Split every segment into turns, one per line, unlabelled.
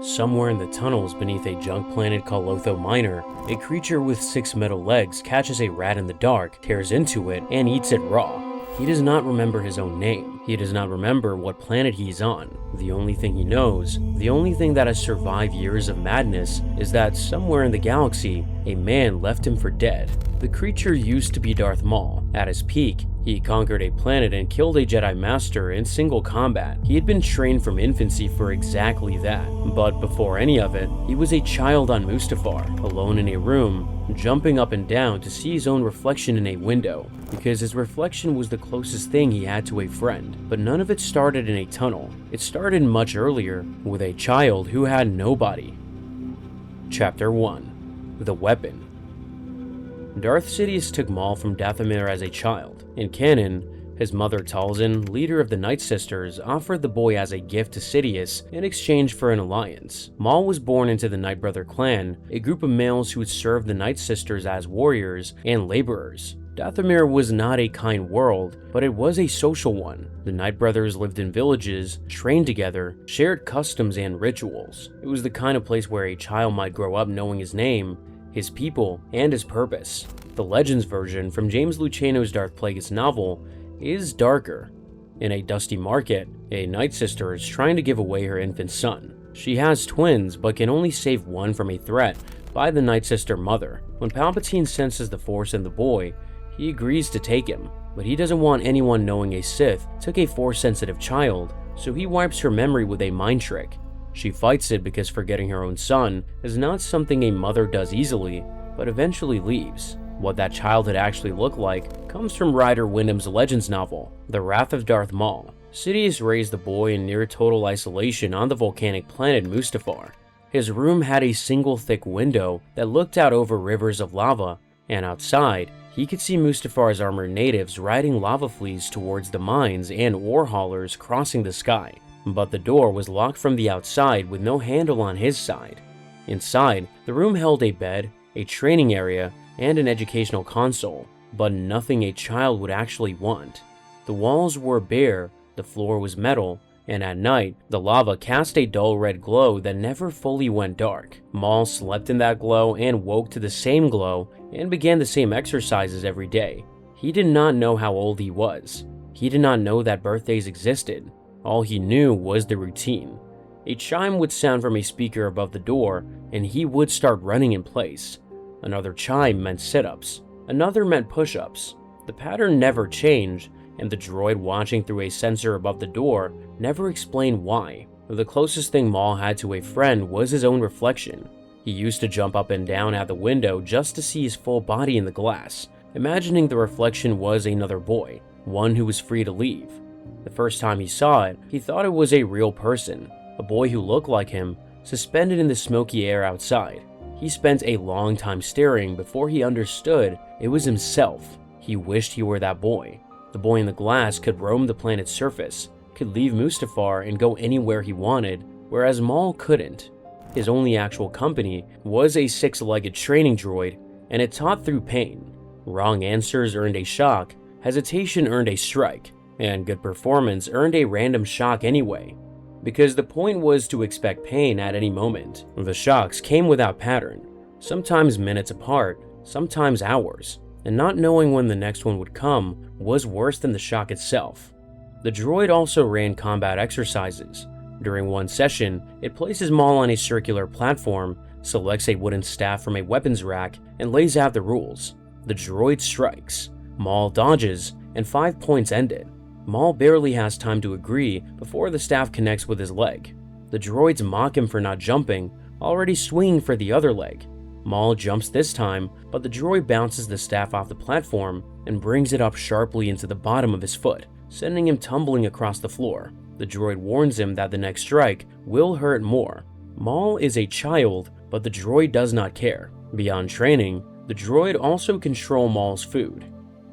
Somewhere in the tunnels beneath a junk planet called Lotho Minor, a creature with 6 metal legs catches a rat in the dark, tears into it, and eats it raw. He does not remember his own name. He does not remember what planet he's on. The only thing he knows, the only thing that has survived years of madness, is that somewhere in the galaxy, a man left him for dead. The creature used to be Darth Maul. At his peak, he conquered a planet and killed a Jedi Master in single combat. He had been trained from infancy for exactly that. But before any of it, he was a child on Mustafar, alone in a room, jumping up and down to see his own reflection in a window, because his reflection was the closest thing he had to a friend. But none of it started in a tunnel. It started much earlier, with a child who had nobody. Chapter 1. The Weapon. Darth Sidious took Maul from Dathomir as a child. In canon, his mother Talzin, leader of the Night Sisters, offered the boy as a gift to Sidious in exchange for an alliance. Maul was born into the Night Brother clan, a group of males who would serve the Night Sisters as warriors and laborers. Dathomir was not a kind world, but it was a social one. The Night Brothers lived in villages, trained together, shared customs and rituals. It was the kind of place where a child might grow up knowing his name, his people, and his purpose. The Legends version from James Luceno's Darth Plagueis novel is darker. In a dusty market, a Night Sister is trying to give away her infant son. She has twins, but can only save one from a threat by the Night Sister mother. When Palpatine senses the Force in the boy, he agrees to take him, but he doesn't want anyone knowing a Sith took a Force-sensitive child, so he wipes her memory with a mind trick. She fights it because forgetting her own son is not something a mother does easily, but eventually leaves. What that childhood actually looked like comes from Ryder Wyndham's Legends novel, The Wrath of Darth Maul. Sidious raised the boy in near total isolation on the volcanic planet Mustafar. His room had a single thick window that looked out over rivers of lava, and outside, he could see Mustafar's armored natives riding lava fleas towards the mines and ore haulers crossing the sky. But the door was locked from the outside with no handle on his side. Inside, the room held a bed, a training area, and an educational console, but nothing a child would actually want. The walls were bare, the floor was metal, and at night, the lava cast a dull red glow that never fully went dark. Maul slept in that glow and woke to the same glow and began the same exercises every day. He did not know how old he was. He did not know that birthdays existed. All he knew was the routine. A chime would sound from a speaker above the door, and he would start running in place. Another chime meant sit-ups. Another meant push-ups. The pattern never changed, and the droid watching through a sensor above the door never explained why. The closest thing Maul had to a friend was his own reflection. He used to jump up and down at the window just to see his full body in the glass, imagining the reflection was another boy, one who was free to leave. The first time he saw it, he thought it was a real person, a boy who looked like him, suspended in the smoky air outside. He spent a long time staring before he understood it was himself. He wished he were that boy. The boy in the glass could roam the planet's surface, could leave Mustafar and go anywhere he wanted, whereas Maul couldn't. His only actual company was a 6-legged training droid, and it taught through pain. Wrong answers earned a shock, hesitation earned a strike, and good performance earned a random shock anyway, because the point was to expect pain at any moment. The shocks came without pattern, sometimes minutes apart, sometimes hours, and not knowing when the next one would come was worse than the shock itself. The droid also ran combat exercises. During one session, it places Maul on a circular platform, selects a wooden staff from a weapons rack, and lays out the rules. The droid strikes, Maul dodges, and 5 points end it. Maul barely has time to agree before the staff connects with his leg. The droids mock him for not jumping, already swinging for the other leg. Maul jumps this time, but the droid bounces the staff off the platform and brings it up sharply into the bottom of his foot, sending him tumbling across the floor. The droid warns him that the next strike will hurt more. Maul is a child, but the droid does not care. Beyond training, the droid also controls Maul's food.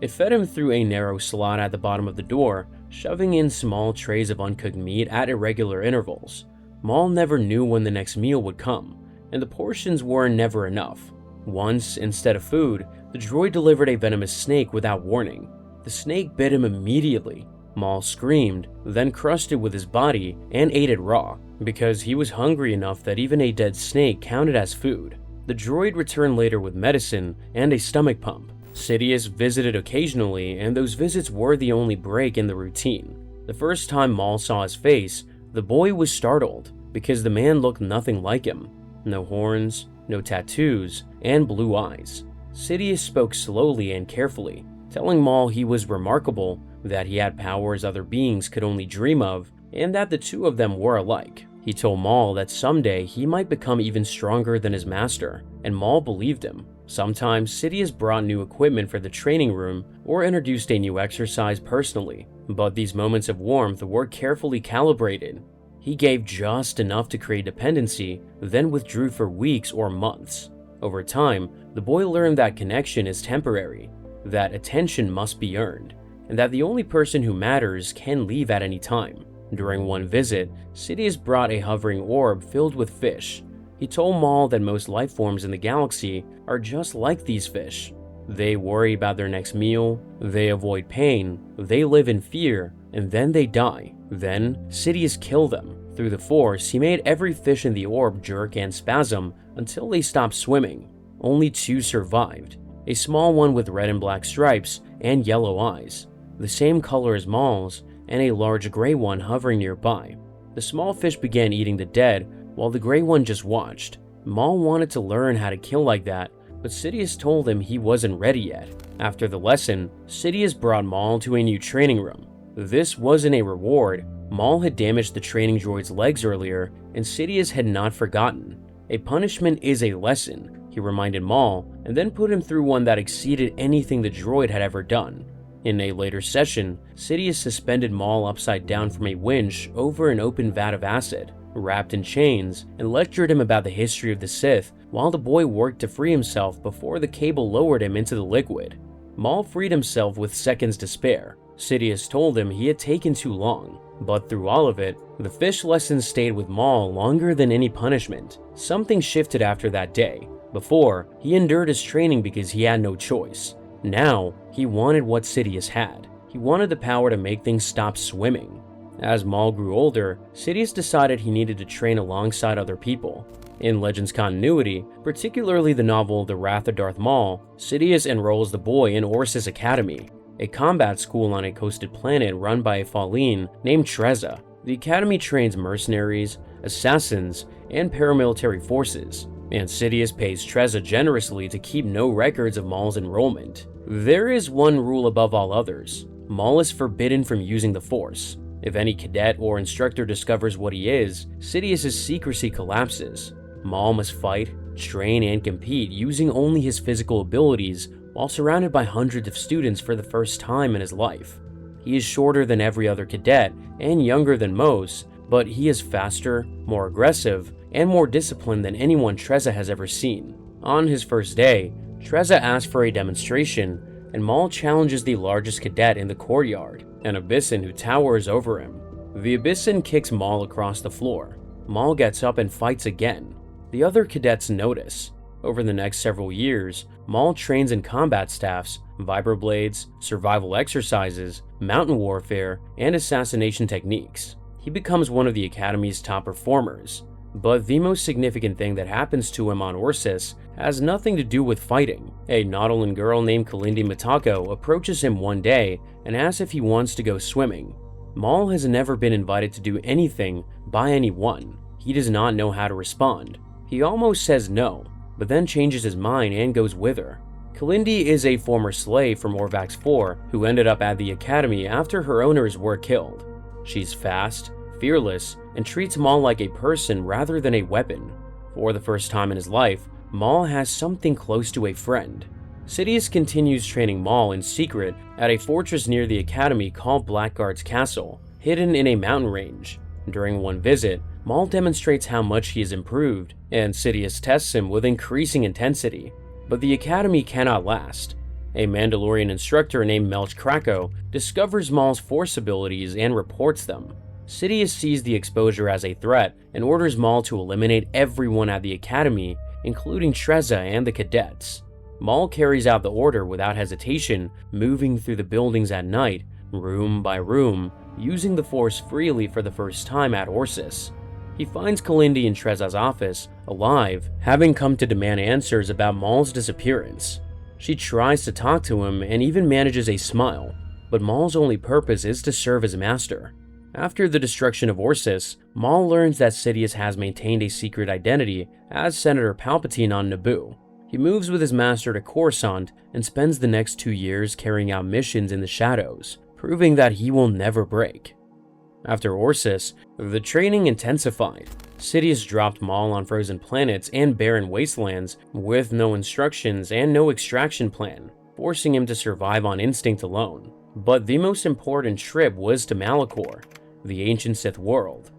It fed him through a narrow slot at the bottom of the door, shoving in small trays of uncooked meat at irregular intervals. Maul never knew when the next meal would come, and the portions were never enough. Once, instead of food, the droid delivered a venomous snake without warning. The snake bit him immediately. Maul screamed, then crushed it with his body and ate it raw, because he was hungry enough that even a dead snake counted as food. The droid returned later with medicine and a stomach pump. Sidious visited occasionally, and those visits were the only break in the routine. The first time Maul saw his face, the boy was startled, because the man looked nothing like him. No horns, no tattoos, and blue eyes. Sidious spoke slowly and carefully, telling Maul he was remarkable, that he had powers other beings could only dream of, and that the two of them were alike. He told Maul that someday he might become even stronger than his master, and Maul believed him. Sometimes Sidious brought new equipment for the training room or introduced a new exercise personally, but these moments of warmth were carefully calibrated. He gave just enough to create dependency, then withdrew for weeks or months. Over time, the boy learned that connection is temporary, that attention must be earned, and that the only person who matters can leave at any time. During one visit, Sidious brought a hovering orb filled with fish. He told Maul that most life forms in the galaxy are just like these fish. They worry about their next meal, they avoid pain, they live in fear, and then they die. Then, Sidious killed them. Through the Force, he made every fish in the orb jerk and spasm until they stopped swimming. Only 2 survived, a small one with red and black stripes and yellow eyes, the same color as Maul's, and a large gray one hovering nearby. The small fish began eating the dead, while the gray one just watched. Maul wanted to learn how to kill like that, but Sidious told him he wasn't ready yet. After the lesson, Sidious brought Maul to a new training room. This wasn't a reward. Maul had damaged the training droid's legs earlier, and Sidious had not forgotten. A punishment is a lesson, he reminded Maul, and then put him through one that exceeded anything the droid had ever done. In a later session, Sidious suspended Maul upside down from a winch over an open vat of acid, wrapped in chains, and lectured him about the history of the Sith while the boy worked to free himself before the cable lowered him into the liquid. Maul freed himself with seconds to spare. Sidious told him he had taken too long, but through all of it, the fish lesson stayed with Maul longer than any punishment. Something shifted after that day. Before, he endured his training because he had no choice. Now, he wanted what Sidious had. He wanted the power to make things stop swimming. As Maul grew older, Sidious decided he needed to train alongside other people. In Legends continuity, particularly the novel The Wrath of Darth Maul, Sidious enrolls the boy in Orsis Academy, a combat school on a coasted planet run by a Falleen named Trezza. The academy trains mercenaries, assassins, and paramilitary forces, and Sidious pays Trezza generously to keep no records of Maul's enrollment. There is one rule above all others. Maul is forbidden from using the Force. If any cadet or instructor discovers what he is, Sidious's secrecy collapses. Maul must fight, train, and compete using only his physical abilities while surrounded by hundreds of students for the first time in his life. He is shorter than every other cadet and younger than most, but he is faster, more aggressive, and more disciplined than anyone Trezza has ever seen. On his first day, Trezza asks for a demonstration, and Maul challenges the largest cadet in the courtyard, an Abyssin who towers over him. The Abyssin kicks Maul across the floor. Maul gets up and fights again. The other cadets notice. Over the next several years, Maul trains in combat staffs, vibroblades, survival exercises, mountain warfare, and assassination techniques. He becomes one of the Academy's top performers. But the most significant thing that happens to him on Orsis has nothing to do with fighting. A Nautolan girl named Kalindi Mitako approaches him one day and asks if he wants to go swimming. Maul has never been invited to do anything by anyone. He does not know how to respond. He almost says no, but then changes his mind and goes with her. Kalindi is a former slave from Orvax 4 who ended up at the Academy after her owners were killed. She's fast, fearless, and treats Maul like a person rather than a weapon. For the first time in his life, Maul has something close to a friend. Sidious continues training Maul in secret at a fortress near the Academy called Blackguard's Castle, hidden in a mountain range. During one visit, Maul demonstrates how much he has improved, and Sidious tests him with increasing intensity. But the Academy cannot last. A Mandalorian instructor named Melch Krako discovers Maul's Force abilities and reports them. Sidious sees the exposure as a threat and orders Maul to eliminate everyone at the Academy, including Trezza and the cadets. Maul carries out the order without hesitation, moving through the buildings at night, room by room, using the Force freely for the first time at Orsis. He finds Kalindi in Treza's office, alive, having come to demand answers about Maul's disappearance. She tries to talk to him and even manages a smile, but Maul's only purpose is to serve his master. After the destruction of Orsis, Maul learns that Sidious has maintained a secret identity as Senator Palpatine on Naboo. He moves with his master to Coruscant and spends the next 2 years carrying out missions in the shadows, proving that he will never break. After Orsis, the training intensified. Sidious dropped Maul on frozen planets and barren wastelands with no instructions and no extraction plan, forcing him to survive on instinct alone. But the most important trip was to Malachor, the ancient Sith world.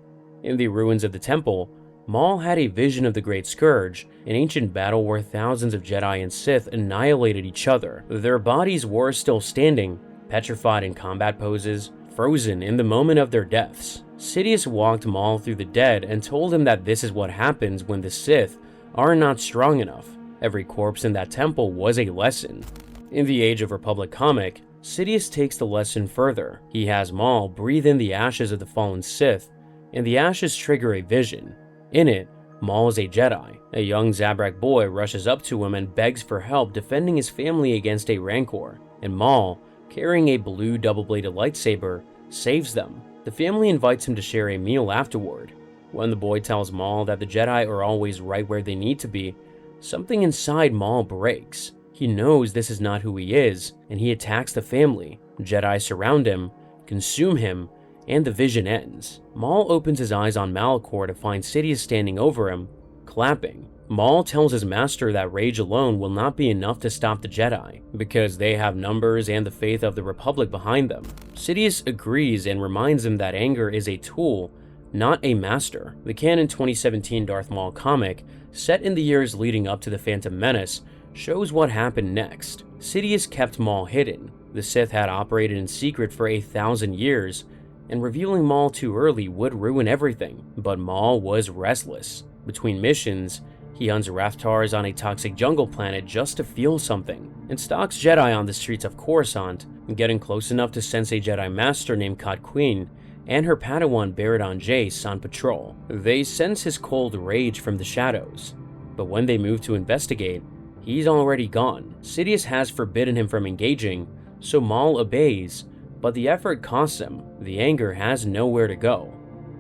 In the ruins of the temple, Maul had a vision of the Great Scourge, an ancient battle where thousands of Jedi and Sith annihilated each other. Their bodies were still standing, petrified in combat poses, frozen in the moment of their deaths. Sidious walked Maul through the dead and told him that this is what happens when the Sith are not strong enough. Every corpse in that temple was a lesson. In the Age of Republic comic, Sidious takes the lesson further. He has Maul breathe in the ashes of the fallen Sith, and the ashes trigger a vision. In it, Maul is a Jedi. A young Zabrak boy rushes up to him and begs for help defending his family against a Rancor, and Maul, carrying a blue double-bladed lightsaber, saves them. The family invites him to share a meal afterward. When the boy tells Maul that the Jedi are always right where they need to be, something inside Maul breaks. He knows this is not who he is, and he attacks the family. Jedi surround him, consume him, and the vision ends. Maul opens his eyes on Malachor to find Sidious standing over him, clapping. Maul tells his master that rage alone will not be enough to stop the Jedi, because they have numbers and the faith of the Republic behind them. Sidious agrees and reminds him that anger is a tool, not a master. The canon 2017 Darth Maul comic, set in the years leading up to the Phantom Menace, shows what happened next. Sidious kept Maul hidden. The Sith had operated in secret for 1,000 years, and revealing Maul too early would ruin everything. But Maul was restless. Between missions, he hunts Rathtars on a toxic jungle planet just to feel something, and stalks Jedi on the streets of Coruscant, getting close enough to sense a Jedi Master named Tatooine and her Padawan Baradon Jace on patrol. They sense his cold rage from the shadows, but when they move to investigate, he's already gone. Sidious has forbidden him from engaging, so Maul obeys, but the effort costs him. The anger has nowhere to go.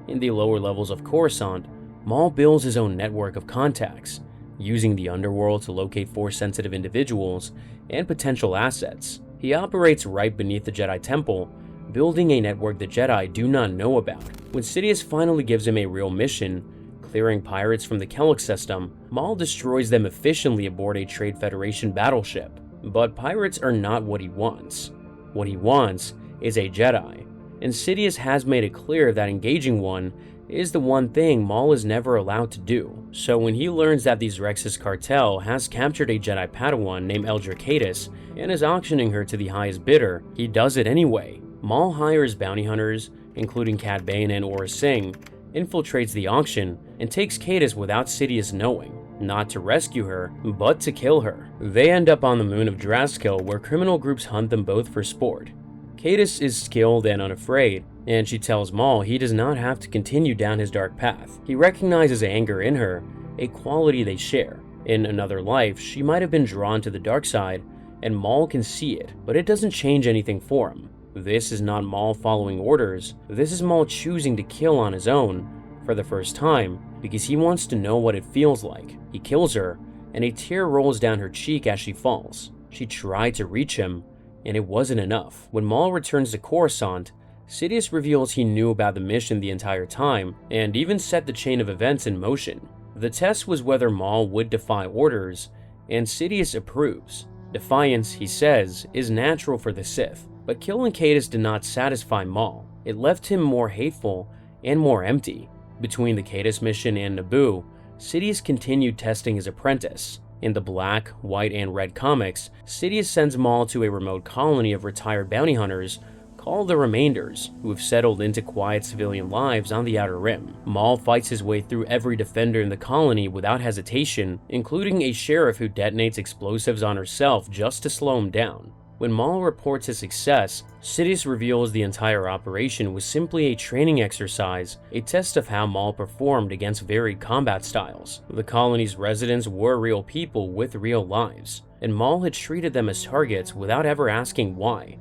In the lower levels of Coruscant, Maul builds his own network of contacts, using the underworld to locate Force-sensitive individuals and potential assets. He operates right beneath the Jedi Temple, building a network the Jedi do not know about. When Sidious finally gives him a real mission, clearing pirates from the Kellic system, Maul destroys them efficiently aboard a Trade Federation battleship. But pirates are not what he wants. What he wants is a Jedi, and Sidious has made it clear that engaging one is the one thing Maul is never allowed to do. So when he learns that the Rexus cartel has captured a Jedi Padawan named Eldra Cadus and is auctioning her to the highest bidder, he does it anyway. Maul hires bounty hunters, including Cad Bane and Aurra Sing, infiltrates the auction, and takes Cadus without Sidious knowing, not to rescue her, but to kill her. They end up on the moon of Draskil, where criminal groups hunt them both for sport. Cadus is skilled and unafraid, and she tells Maul he does not have to continue down his dark path. He recognizes anger in her, a quality they share. In another life, she might have been drawn to the dark side, and Maul can see it, but it doesn't change anything for him. This is not Maul following orders, this is Maul choosing to kill on his own, for the first time, because he wants to know what it feels like. He kills her, and a tear rolls down her cheek as she falls. She tried to reach him, and it wasn't enough. When Maul returns to Coruscant, Sidious reveals he knew about the mission the entire time, and even set the chain of events in motion. The test was whether Maul would defy orders, and Sidious approves. Defiance, he says, is natural for the Sith, but killing Cadus did not satisfy Maul. It left him more hateful and more empty. Between the Cadus mission and Naboo, Sidious continued testing his apprentice. In the Black, White, and Red comics, Sidious sends Maul to a remote colony of retired bounty hunters called the Remainders, who have settled into quiet civilian lives on the Outer Rim. Maul fights his way through every defender in the colony without hesitation, including a sheriff who detonates explosives on herself just to slow him down. When Maul reports his success, Sidious reveals the entire operation was simply a training exercise, a test of how Maul performed against varied combat styles. The colony's residents were real people with real lives, and Maul had treated them as targets without ever asking why,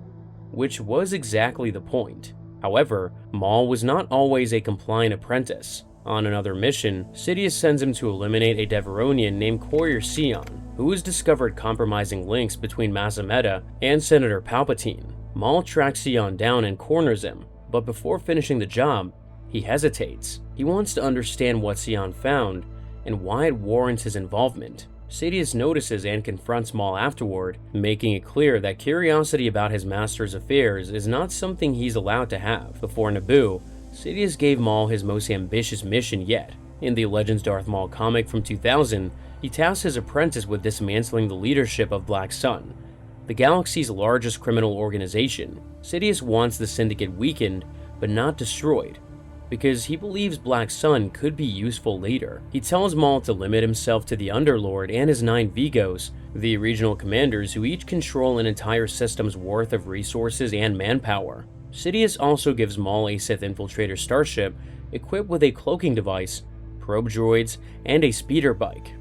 which was exactly the point. However, Maul was not always a compliant apprentice. On another mission, Sidious sends him to eliminate a Deveronian named Courier Sion, who has discovered compromising links between Mas Amedda and Senator Palpatine. Maul tracks Sion down and corners him, but before finishing the job, he hesitates. He wants to understand what Sion found and why it warrants his involvement. Sidious notices and confronts Maul afterward, making it clear that curiosity about his master's affairs is not something he's allowed to have. Before Naboo, Sidious gave Maul his most ambitious mission yet. In the Legends Darth Maul comic from 2000, he tasks his apprentice with dismantling the leadership of Black Sun, the galaxy's largest criminal organization. Sidious wants the Syndicate weakened, but not destroyed, because he believes Black Sun could be useful later. He tells Maul to limit himself to the Underlord and his 9 Vigos, the regional commanders who each control an entire system's worth of resources and manpower. Sidious also gives Maul a Sith infiltrator starship equipped with a cloaking device, probe droids, and a speeder bike.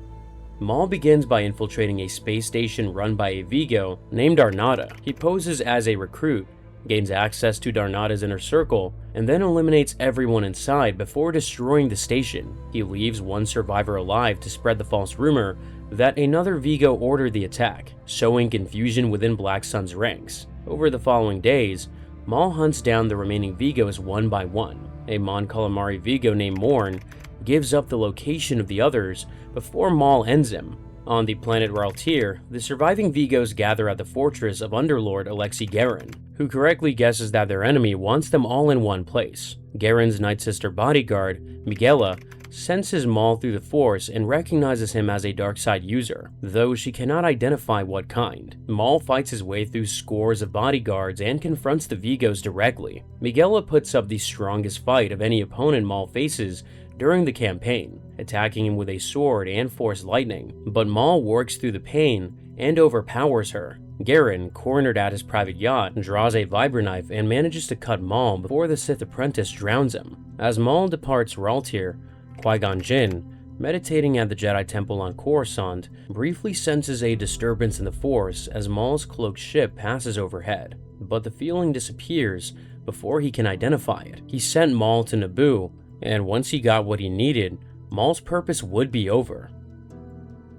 Maul begins by infiltrating a space station run by a Vigo named Arnada. He poses as a recruit, gains access to Darnada's inner circle, and then eliminates everyone inside before destroying the station. He leaves one survivor alive to spread the false rumor that another Vigo ordered the attack, sowing confusion within Black Sun's ranks. Over the following days, Maul hunts down the remaining Vigos one by one. A Mon Calamari Vigo named Morn gives up the location of the others before Maul ends him. On the planet Raltir, the surviving Vigos gather at the fortress of Underlord Alexi Garen, who correctly guesses that their enemy wants them all in one place. Garen's Night Sister bodyguard, Miguela, senses Maul through the Force and recognizes him as a dark-side user, though she cannot identify what kind. Maul fights his way through scores of bodyguards and confronts the Vigos directly. Miguela puts up the strongest fight of any opponent Maul faces during the campaign, attacking him with a sword and Force lightning, but Maul works through the pain and overpowers her. Garen, cornered at his private yacht, draws a vibraknife and manages to cut Maul before the Sith apprentice drowns him. As Maul departs Raltir, Qui-Gon Jinn, meditating at the Jedi Temple on Coruscant, briefly senses a disturbance in the Force as Maul's cloaked ship passes overhead, but the feeling disappears before he can identify it. He sent Maul to Naboo, and once he got what he needed, Maul's purpose would be over.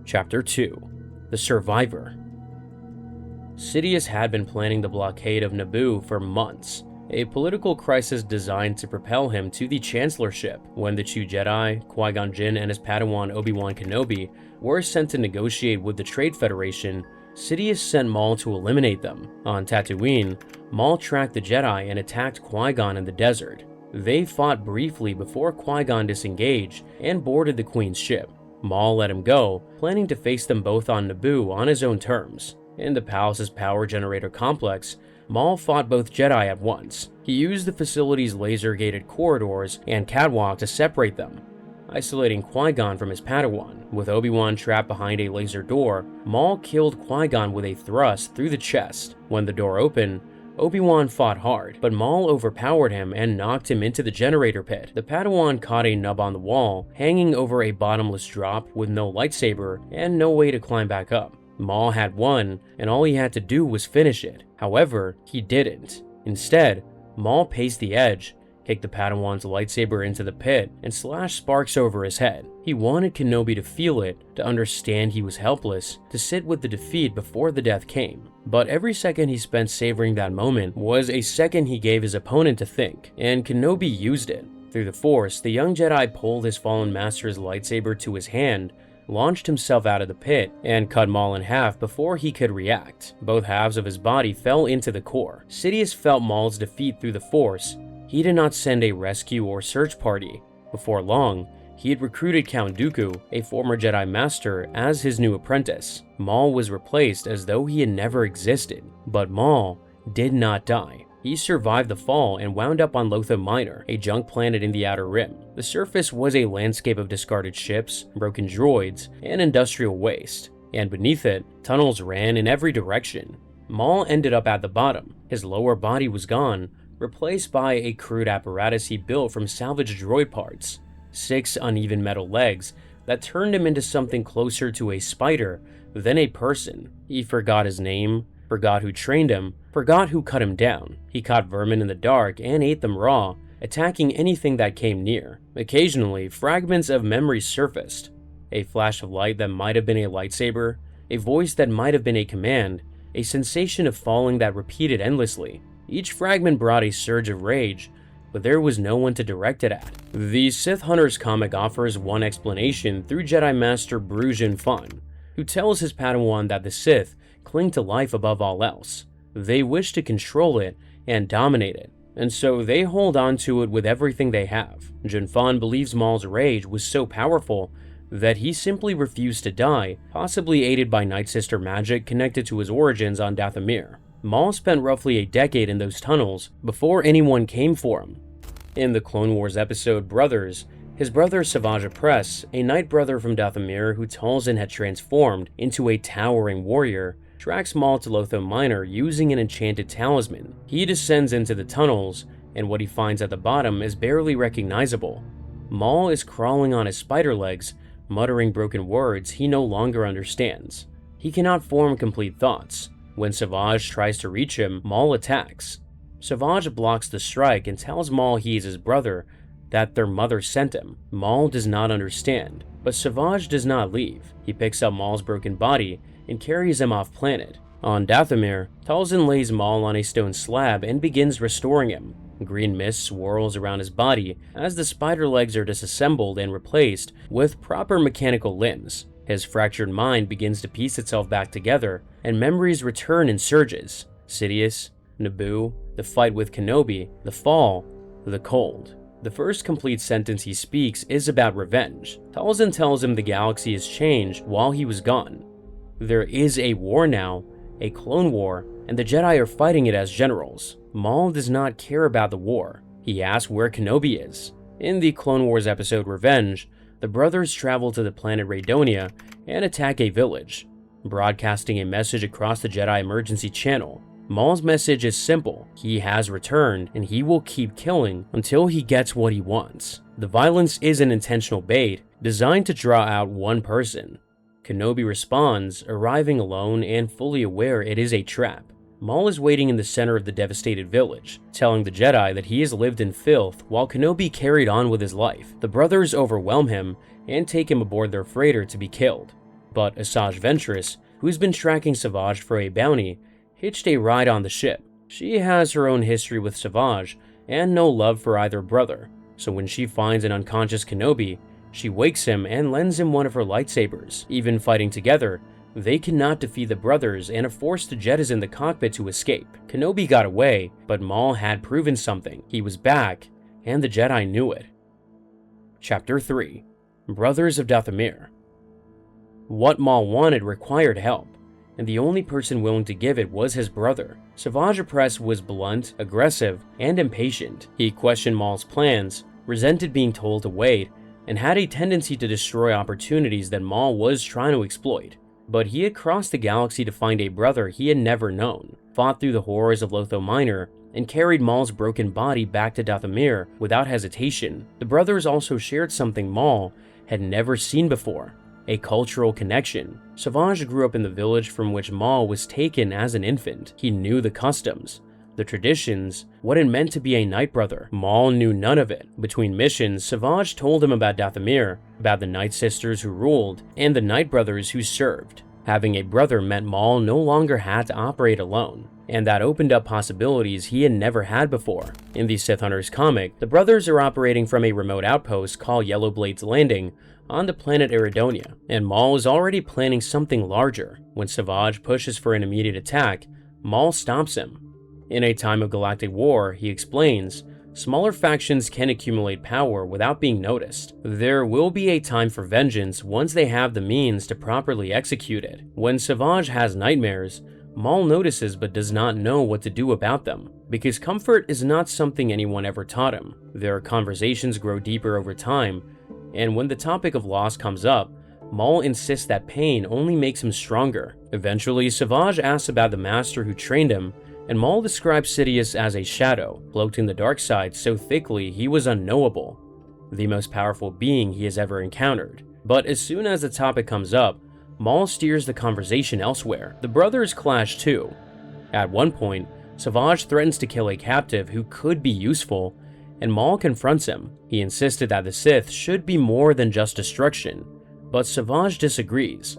Chapter 2: The Survivor. Sidious had been planning the blockade of Naboo for months, a political crisis designed to propel him to the Chancellorship. When the two Jedi, Qui-Gon Jinn and his Padawan Obi-Wan Kenobi, were sent to negotiate with the Trade Federation, Sidious sent Maul to eliminate them. On Tatooine, Maul tracked the Jedi and attacked Qui-Gon in the desert. They fought briefly before Qui-Gon disengaged and boarded the Queen's ship. Maul let him go, planning to face them both on Naboo on his own terms. In the palace's power generator complex, Maul fought both Jedi at once. He used the facility's laser-gated corridors and catwalk to separate them, isolating Qui-Gon from his Padawan. With Obi-Wan trapped behind a laser door, Maul killed Qui-Gon with a thrust through the chest. When the door opened, Obi-Wan fought hard, but Maul overpowered him and knocked him into the generator pit. The Padawan caught a nub on the wall, hanging over a bottomless drop with no lightsaber and no way to climb back up. Maul had won, and all he had to do was finish it. However, he didn't. Instead, Maul paced the edge, kicked the Padawan's lightsaber into the pit, and slashed sparks over his head. He wanted Kenobi to feel it, to understand he was helpless, to sit with the defeat before the death came. But every second he spent savoring that moment was a second he gave his opponent to think, and Kenobi used it. Through the Force, the young Jedi pulled his fallen master's lightsaber to his hand, launched himself out of the pit, and cut Maul in half before he could react. Both halves of his body fell into the core. Sidious felt Maul's defeat through the Force. He did not send a rescue or search party. Before long, he had recruited Count Dooku, a former Jedi Master, as his new apprentice. Maul was replaced as though he had never existed. But Maul did not die. He survived the fall and wound up on Lotho Minor, a junk planet in the Outer Rim. The surface was a landscape of discarded ships, broken droids, and industrial waste, and beneath it, tunnels ran in every direction. Maul ended up at the bottom. His lower body was gone, replaced by a crude apparatus he built from salvaged droid parts. 6 uneven metal legs that turned him into something closer to a spider than a person. He forgot his name, forgot who trained him, forgot who cut him down. He caught vermin in the dark and ate them raw, attacking anything that came near. Occasionally, fragments of memory surfaced. A flash of light that might have been a lightsaber, a voice that might have been a command, a sensation of falling that repeated endlessly. Each fragment brought a surge of rage, but there was no one to direct it at. The Sith Hunters comic offers one explanation through Jedi Master Brujin Fun, who tells his Padawan that the Sith cling to life above all else. They wish to control it and dominate it, and so they hold on to it with everything they have. Jin Fan believes Maul's rage was so powerful that he simply refused to die, possibly aided by Night Sister magic connected to his origins on Dathomir. Maul spent roughly a decade in those tunnels before anyone came for him. In the Clone Wars episode Brothers, his brother Savage Opress, a Night Brother from Dathomir who Talzin had transformed into a towering warrior, tracks Maul to Lotho Minor using an enchanted talisman. He descends into the tunnels, and what he finds at the bottom is barely recognizable. Maul is crawling on his spider legs, muttering broken words he no longer understands. He cannot form complete thoughts. When Savage tries to reach him, Maul attacks. Savage blocks the strike and tells Maul he is his brother, that their mother sent him. Maul does not understand, but Savage does not leave. He picks up Maul's broken body and carries him off planet. On Dathomir, Talzin lays Maul on a stone slab and begins restoring him. Green mist swirls around his body as the spider legs are disassembled and replaced with proper mechanical limbs. His fractured mind begins to piece itself back together, and memories return in surges. Sidious, Naboo, the fight with Kenobi, the fall, the cold. The first complete sentence he speaks is about revenge. Talzin tells him the galaxy has changed while he was gone. There is a war now, a clone war, and the Jedi are fighting it as generals. Maul does not care about the war. He asks where Kenobi is. In the Clone Wars episode Revenge, the brothers travel to the planet Raydonia and attack a village, broadcasting a message across the Jedi emergency channel. Maul's message is simple: he has returned, and he will keep killing until he gets what he wants. The violence is an intentional bait, designed to draw out one person. Kenobi responds, arriving alone and fully aware it is a trap. Maul is waiting in the center of the devastated village, telling the Jedi that he has lived in filth while Kenobi carried on with his life. The brothers overwhelm him and take him aboard their freighter to be killed. But Asajj Ventress, who's been tracking Savage for a bounty, hitched a ride on the ship. She has her own history with Savage and no love for either brother, so when she finds an unconscious Kenobi, she wakes him and lends him one of her lightsabers. Even fighting together, they cannot defeat the brothers and are forced to jettison the cockpit to escape. Kenobi got away, but Maul had proven something. He was back, and the Jedi knew it. Chapter 3: Brothers of Dathomir. What Maul wanted required help, and the only person willing to give it was his brother. Savage Opress was blunt, aggressive, and impatient. He questioned Maul's plans, resented being told to wait, and had a tendency to destroy opportunities that Maul was trying to exploit. But he had crossed the galaxy to find a brother he had never known, fought through the horrors of Lotho Minor, and carried Maul's broken body back to Dathomir without hesitation. The brothers also shared something Maul had never seen before: a cultural connection. Savage grew up in the village from which Maul was taken as an infant. He knew the customs, the traditions, what it meant to be a Night Brother. Maul knew none of it. Between missions, Savage told him about Dathomir, about the Night Sisters who ruled, and the Night Brothers who served. Having a brother meant Maul no longer had to operate alone, and that opened up possibilities he had never had before. In the Sith Hunters comic, the brothers are operating from a remote outpost called Yellowblade's Landing on the planet Eridonia, and Maul is already planning something larger. When Savage pushes for an immediate attack, Maul stops him. In a time of galactic war, he explains, smaller factions can accumulate power without being noticed. There will be a time for vengeance once they have the means to properly execute it. When Savage has nightmares, Maul notices but does not know what to do about them, because comfort is not something anyone ever taught him. Their conversations grow deeper over time, and when the topic of loss comes up, Maul insists that pain only makes him stronger. Eventually, Savage asks about the master who trained him, and Maul describes Sidious as a shadow, cloaked in the dark side so thickly he was unknowable, the most powerful being he has ever encountered. But as soon as the topic comes up, Maul steers the conversation elsewhere. The brothers clash too. At one point, Savage threatens to kill a captive who could be useful, and Maul confronts him. He insisted that the Sith should be more than just destruction, but Savage disagrees.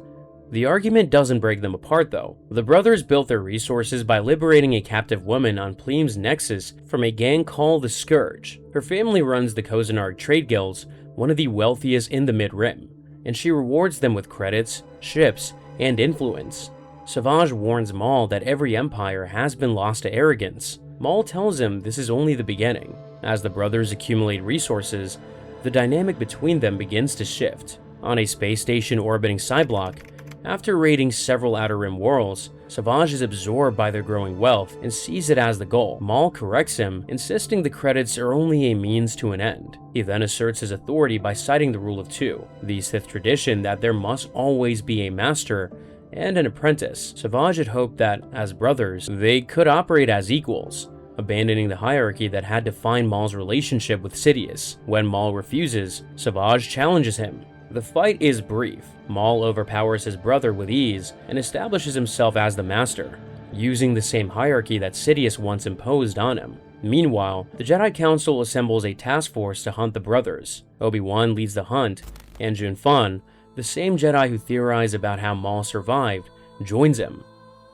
The argument doesn't break them apart though. The brothers built their resources by liberating a captive woman on Pleam's Nexus from a gang called the Scourge. Her family runs the Kozanarg Trade Guilds, one of the wealthiest in the Mid-Rim, and she rewards them with credits, ships, and influence. Savage warns Maul that every empire has been lost to arrogance. Maul tells him this is only the beginning. As the brothers accumulate resources, the dynamic between them begins to shift. On a space station orbiting Cyblock, after raiding several Outer Rim worlds, Savage is absorbed by their growing wealth and sees it as the goal. Maul corrects him, insisting the credits are only a means to an end. He then asserts his authority by citing the Rule of Two, the Sith tradition that there must always be a master and an apprentice. Savage had hoped that, as brothers, they could operate as equals, abandoning the hierarchy that had defined Maul's relationship with Sidious. When Maul refuses, Savage challenges him. The fight is brief. Maul overpowers his brother with ease and establishes himself as the master, using the same hierarchy that Sidious once imposed on him. Meanwhile, the Jedi Council assembles a task force to hunt the brothers. Obi-Wan leads the hunt, and Jun Fan, the same Jedi who theorized about how Maul survived, joins him.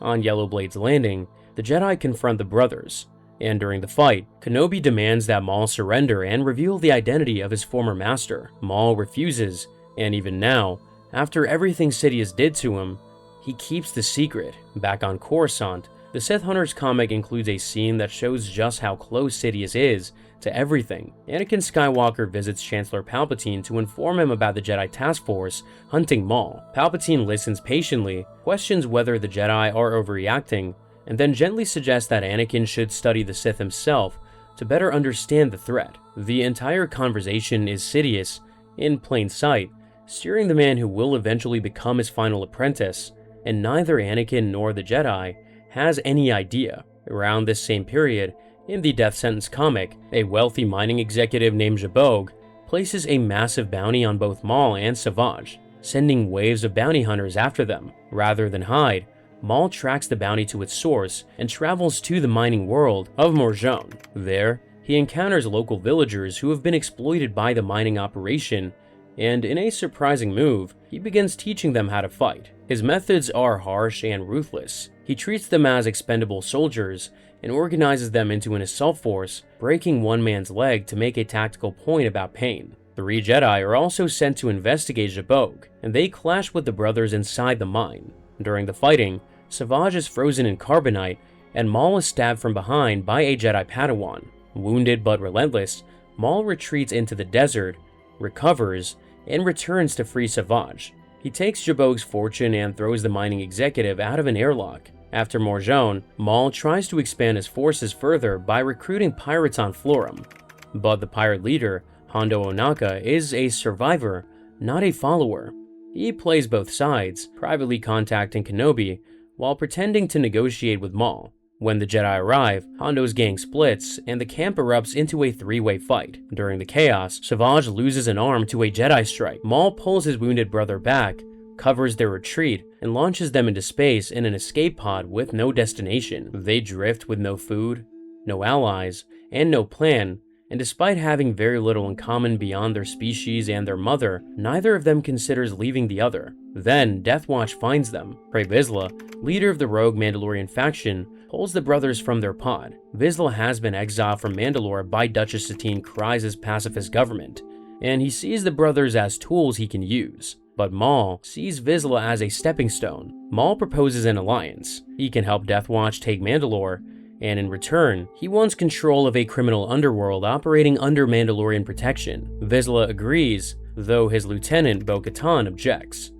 On Yellowblade's landing, the Jedi confront the brothers, and during the fight, Kenobi demands that Maul surrender and reveal the identity of his former master. Maul refuses, and even now, after everything Sidious did to him, he keeps the secret. Back on Coruscant, the Sith Hunters comic includes a scene that shows just how close Sidious is to everything. Anakin Skywalker visits Chancellor Palpatine to inform him about the Jedi Task Force hunting Maul. Palpatine listens patiently, questions whether the Jedi are overreacting, and then gently suggests that Anakin should study the Sith himself to better understand the threat. The entire conversation is Sidious, in plain sight, steering the man who will eventually become his final apprentice, and neither Anakin nor the Jedi has any idea. Around this same period, in the Death Sentence comic, a wealthy mining executive named Jabog places a massive bounty on both Maul and Savage, sending waves of bounty hunters after them. Rather than hide, Maul tracks the bounty to its source and travels to the mining world of Morjon. There, he encounters local villagers who have been exploited by the mining operation, and in a surprising move, he begins teaching them how to fight. His methods are harsh and ruthless. He treats them as expendable soldiers and organizes them into an assault force, breaking one man's leg to make a tactical point about pain. 3 Jedi are also sent to investigate Jabog, and they clash with the brothers inside the mine. During the fighting, Savage is frozen in carbonite, and Maul is stabbed from behind by a Jedi Padawan. Wounded but relentless, Maul retreats into the desert, recovers, and returns to free Savage. He takes Jabog's fortune and throws the mining executive out of an airlock. After Morjon, Maul tries to expand his forces further by recruiting pirates on Florum. But the pirate leader, Hondo Ohnaka, is a survivor, not a follower. He plays both sides, privately contacting Kenobi while pretending to negotiate with Maul. When the Jedi arrive, Hondo's gang splits, and the camp erupts into a 3-way fight. During the chaos, Savage loses an arm to a Jedi strike. Maul pulls his wounded brother back, covers their retreat, and launches them into space in an escape pod with no destination. They drift with no food, no allies, and no plan, and despite having very little in common beyond their species and their mother, neither of them considers leaving the other. Then, Death Watch finds them. Pre Vizsla, leader of the rogue Mandalorian faction, pulls the brothers from their pod. Vizsla has been exiled from Mandalore by Duchess Satine Kryze's pacifist government, and he sees the brothers as tools he can use. But Maul sees Vizsla as a stepping stone. Maul proposes an alliance. He can help Death Watch take Mandalore, and in return, he wants control of a criminal underworld operating under Mandalorian protection. Vizsla agrees, though his lieutenant Bo-Katan objects.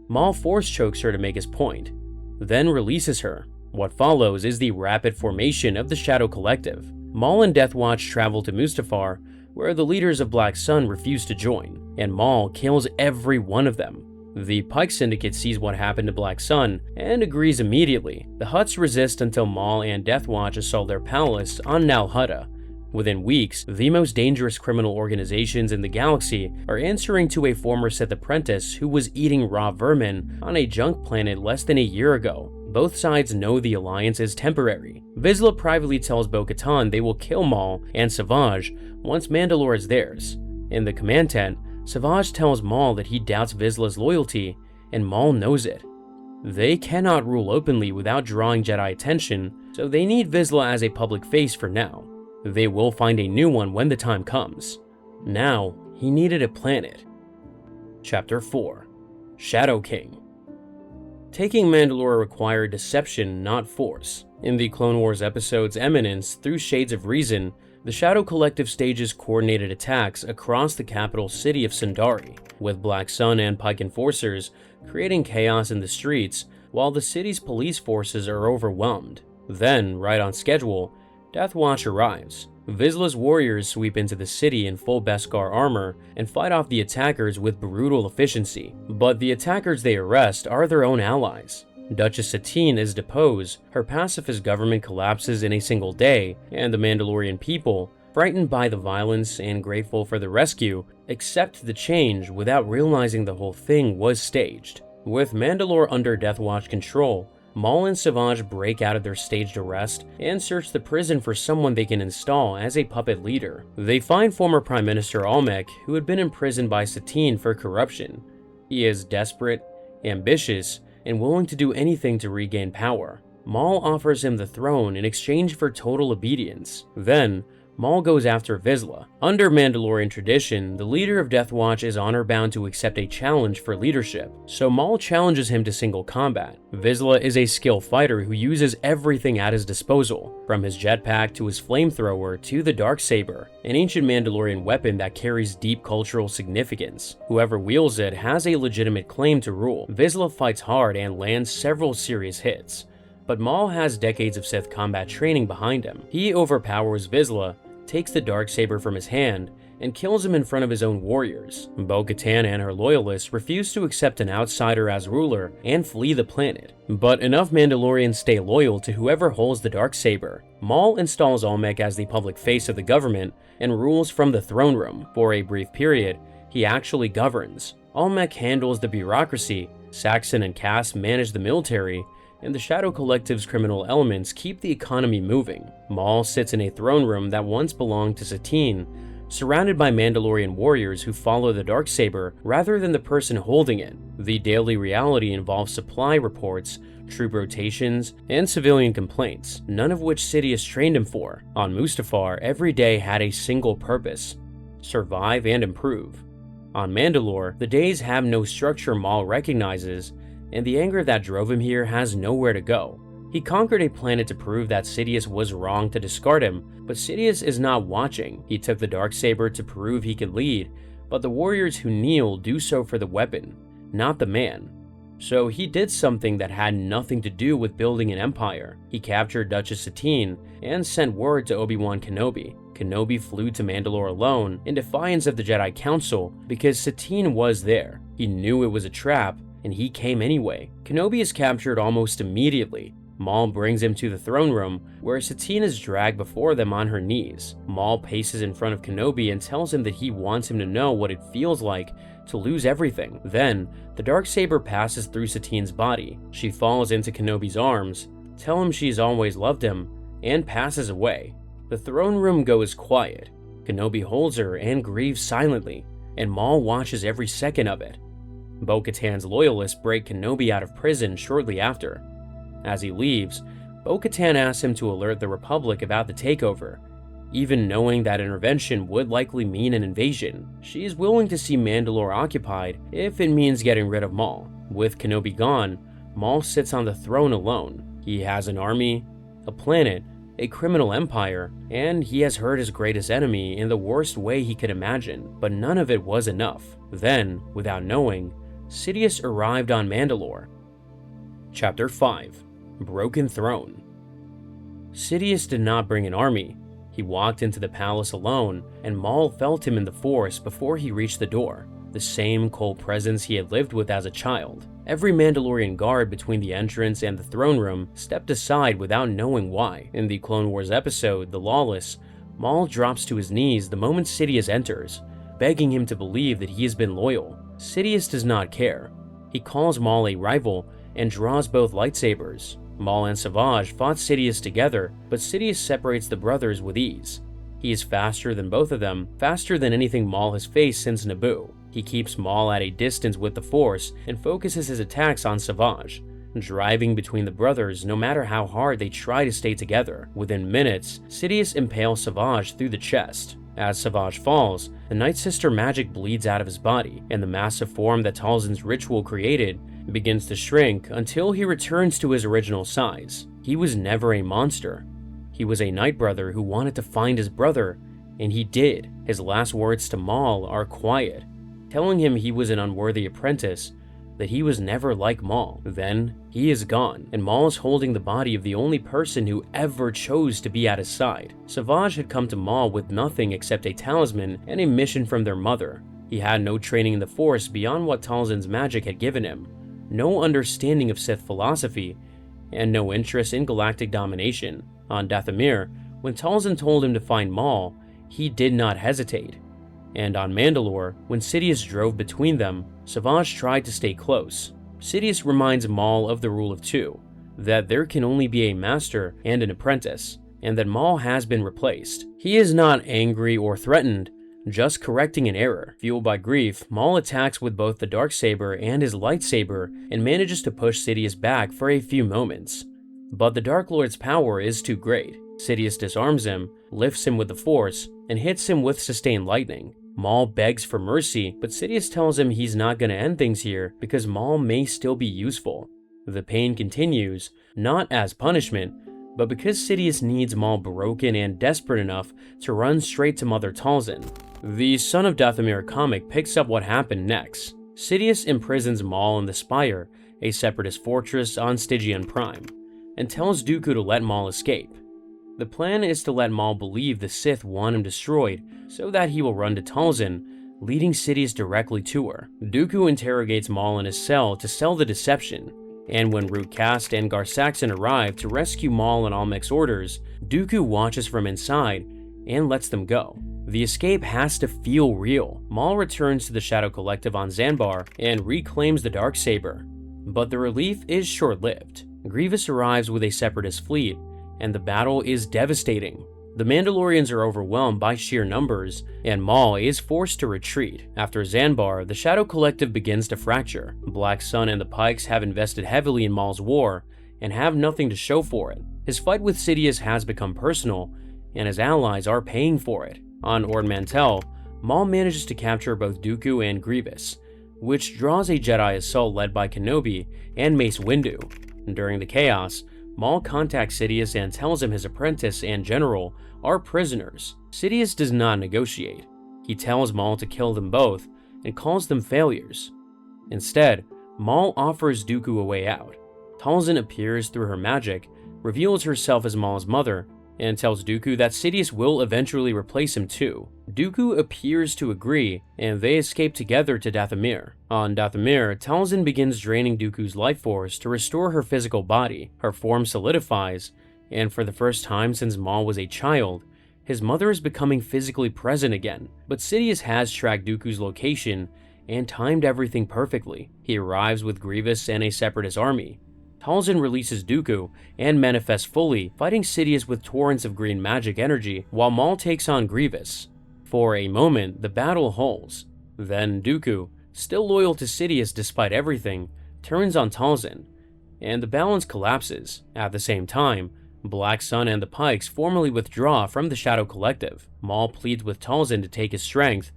Maul force chokes her to make his point, then releases her. What follows is the rapid formation of the Shadow Collective. Maul and Death Watch travel to Mustafar, where the leaders of Black Sun refuse to join, and Maul kills every one of them. The Pike Syndicate sees what happened to Black Sun and agrees immediately. The Hutts resist until Maul and Death Watch assault their palace on Nal Hutta. Within weeks, the most dangerous criminal organizations in the galaxy are answering to a former Sith apprentice who was eating raw vermin on a junk planet less than a year ago. Both sides know the alliance is temporary. Vizsla privately tells Bo-Katan they will kill Maul and Savage once Mandalore is theirs. In the command tent, Savage tells Maul that he doubts Vizsla's loyalty, and Maul knows it. They cannot rule openly without drawing Jedi attention, so they need Vizsla as a public face for now. They will find a new one when the time comes. Now, he needed a planet. Chapter 4: Shadow King. Taking Mandalore required deception, not force. In the Clone Wars episodes Eminence, through Shades of Reason, the Shadow Collective stages coordinated attacks across the capital city of Sundari, with Black Sun and Pike enforcers creating chaos in the streets while the city's police forces are overwhelmed. Then, right on schedule, Death Watch arrives. Vizsla's warriors sweep into the city in full Beskar armor and fight off the attackers with brutal efficiency. But the attackers they arrest are their own allies. Duchess Satine is deposed, her pacifist government collapses in a single day, and the Mandalorian people, frightened by the violence and grateful for the rescue, accept the change without realizing the whole thing was staged. With Mandalore under Death Watch control, Maul and Savage break out of their staged arrest and search the prison for someone they can install as a puppet leader. They find former Prime Minister Almec, who had been imprisoned by Satine for corruption. He is desperate, ambitious, and willing to do anything to regain power. Maul offers him the throne in exchange for total obedience. Then, Maul goes after Vizsla. Under Mandalorian tradition, the leader of Death Watch is honor-bound to accept a challenge for leadership, so Maul challenges him to single combat. Vizsla is a skilled fighter who uses everything at his disposal, from his jetpack to his flamethrower to the Darksaber, an ancient Mandalorian weapon that carries deep cultural significance. Whoever wields it has a legitimate claim to rule. Vizsla fights hard and lands several serious hits, but Maul has decades of Sith combat training behind him. He overpowers Vizsla, takes the Darksaber from his hand, and kills him in front of his own warriors. Bo-Katan and her loyalists refuse to accept an outsider as ruler and flee the planet. But enough Mandalorians stay loyal to whoever holds the Darksaber. Maul installs Almec as the public face of the government and rules from the throne room. For a brief period, he actually governs. Almec handles the bureaucracy, Saxon and Cass manage the military, and the Shadow Collective's criminal elements keep the economy moving. Maul sits in a throne room that once belonged to Satine, surrounded by Mandalorian warriors who follow the Darksaber rather than the person holding it. The daily reality involves supply reports, troop rotations, and civilian complaints, none of which Sidious trained him for. On Mustafar, every day had a single purpose: survive and improve. On Mandalore, the days have no structure Maul recognizes, and the anger that drove him here has nowhere to go. He conquered a planet to prove that Sidious was wrong to discard him, but Sidious is not watching. He took the Darksaber to prove he could lead, but the warriors who kneel do so for the weapon, not the man. So he did something that had nothing to do with building an empire. He captured Duchess Satine and sent word to Obi-Wan Kenobi. Kenobi flew to Mandalore alone in defiance of the Jedi Council because Satine was there. He knew it was a trap, and he came anyway. Kenobi is captured almost immediately. Maul brings him to the throne room, where Satine is dragged before them on her knees. Maul paces in front of Kenobi and tells him that he wants him to know what it feels like to lose everything. Then, the Darksaber passes through Satine's body. She falls into Kenobi's arms, tells him she's always loved him, and passes away. The throne room goes quiet. Kenobi holds her and grieves silently, and Maul watches every second of it. Bo-Katan's loyalists break Kenobi out of prison shortly after. As he leaves, Bo-Katan asks him to alert the Republic about the takeover. Even knowing that intervention would likely mean an invasion, she is willing to see Mandalore occupied if it means getting rid of Maul. With Kenobi gone, Maul sits on the throne alone. He has an army, a planet, a criminal empire, and he has hurt his greatest enemy in the worst way he could imagine, but none of it was enough. Then, without knowing, Sidious arrived on Mandalore. Chapter 5: Broken Throne. Sidious did not bring an army. He walked into the palace alone, and Maul felt him in the Force before he reached the door. the same cold presence he had lived with as a child. Every Mandalorian guard between the entrance and the throne room stepped aside without knowing why. In the Clone Wars episode, The Lawless, Maul drops to his knees the moment Sidious enters, begging him to believe that he has been loyal. Sidious does not care. He calls Maul a rival and draws both lightsabers. Maul and Savage fought Sidious together, but Sidious separates the brothers with ease. He is faster than both of them, faster than anything Maul has faced since Naboo. He keeps Maul at a distance with the Force and focuses his attacks on Savage, driving between the brothers no matter how hard they try to stay together. Within minutes, Sidious impales Savage through the chest. As Savage falls, the Night Sister magic bleeds out of his body, and the massive form that Talzin's ritual created begins to shrink until he returns to his original size. He was never a monster. He was a Night Brother who wanted to find his brother, and he did. His last words to Maul are quiet, telling him he was an unworthy apprentice, that he was never like Maul. Then, he is gone, and Maul is holding the body of the only person who ever chose to be at his side. Savage had come to Maul with nothing except a talisman and a mission from their mother. He had no training in the Force beyond what Talzin's magic had given him, no understanding of Sith philosophy, and no interest in galactic domination. On Dathomir, when Talzin told him to find Maul, he did not hesitate. And on Mandalore, when Sidious drove between them, Savage tried to stay close. Sidious reminds Maul of the rule of two, that there can only be a master and an apprentice, and that Maul has been replaced. He is not angry or threatened, just correcting an error. Fueled by grief, Maul attacks with both the Darksaber and his lightsaber and manages to push Sidious back for a few moments. But the Dark Lord's power is too great. Sidious disarms him, lifts him with the Force, and hits him with sustained lightning. Maul begs for mercy, but Sidious tells him he's not going to end things here because Maul may still be useful. The pain continues, not as punishment, but because Sidious needs Maul broken and desperate enough to run straight to Mother Talzin. The Son of Dathomir comic picks up what happened next. Sidious imprisons Maul in the Spire, a separatist fortress on Stygian Prime, and tells Dooku to let Maul escape. The plan is to let Maul believe the Sith want him destroyed so that he will run to Talzin, leading Sidious directly to her. Dooku interrogates Maul in his cell to sell the deception, and when Root Kast and Gar Saxon arrive to rescue Maul and Almec's orders, Dooku watches from inside and lets them go. The escape has to feel real. Maul returns to the Shadow Collective on Zanbar and reclaims the Darksaber, but the relief is short-lived. Grievous arrives with a separatist fleet, and the battle is devastating. The Mandalorians are overwhelmed by sheer numbers, and Maul is forced to retreat. After Zanbar, the Shadow Collective begins to fracture. Black Sun and the Pikes have invested heavily in Maul's war, and have nothing to show for it. His fight with Sidious has become personal, and his allies are paying for it. On Ord Mantell, Maul manages to capture both Dooku and Grievous, which draws a Jedi assault led by Kenobi and Mace Windu. During the chaos, Maul contacts Sidious and tells him his apprentice and general are prisoners. Sidious does not negotiate. He tells Maul to kill them both and calls them failures. Instead, Maul offers Dooku a way out. Talzin appears through her magic, reveals herself as Maul's mother, and tells Dooku that Sidious will eventually replace him too. Dooku appears to agree, and they escape together to Dathomir. On Dathomir, Talzin begins draining Dooku's life force to restore her physical body. Her form solidifies, and for the first time since Maul was a child, his mother is becoming physically present again. But Sidious has tracked Dooku's location and timed everything perfectly. He arrives with Grievous and a separatist army. Talzin releases Dooku and manifests fully, fighting Sidious with torrents of green magic energy, while Maul takes on Grievous. For a moment, the battle halts. Then Dooku, still loyal to Sidious despite everything, turns on Talzin, and the balance collapses. At the same time, Black Sun and the Pikes formally withdraw from the Shadow Collective. Maul pleads with Talzin to take his strength,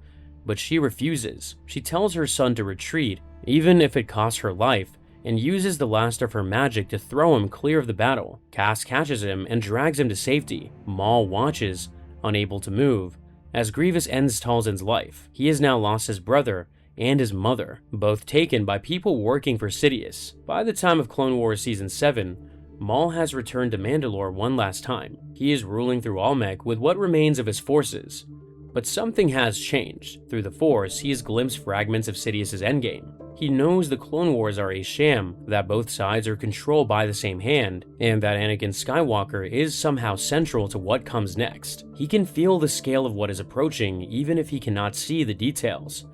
but she refuses. She tells her son to retreat, even if it costs her life, and uses the last of her magic to throw him clear of the battle. Cass catches him and drags him to safety. Maul watches, unable to move, as Grievous ends Talzin's life. He has now lost his brother and his mother, both taken by people working for Sidious. By the time of Clone Wars Season 7, Maul has returned to Mandalore one last time. He is ruling through Almec with what remains of his forces. But something has changed. Through the Force, he has glimpsed fragments of Sidious' endgame. He knows the Clone Wars are a sham, that both sides are controlled by the same hand, and that Anakin Skywalker is somehow central to what comes next. He can feel the scale of what is approaching, even if he cannot see the details.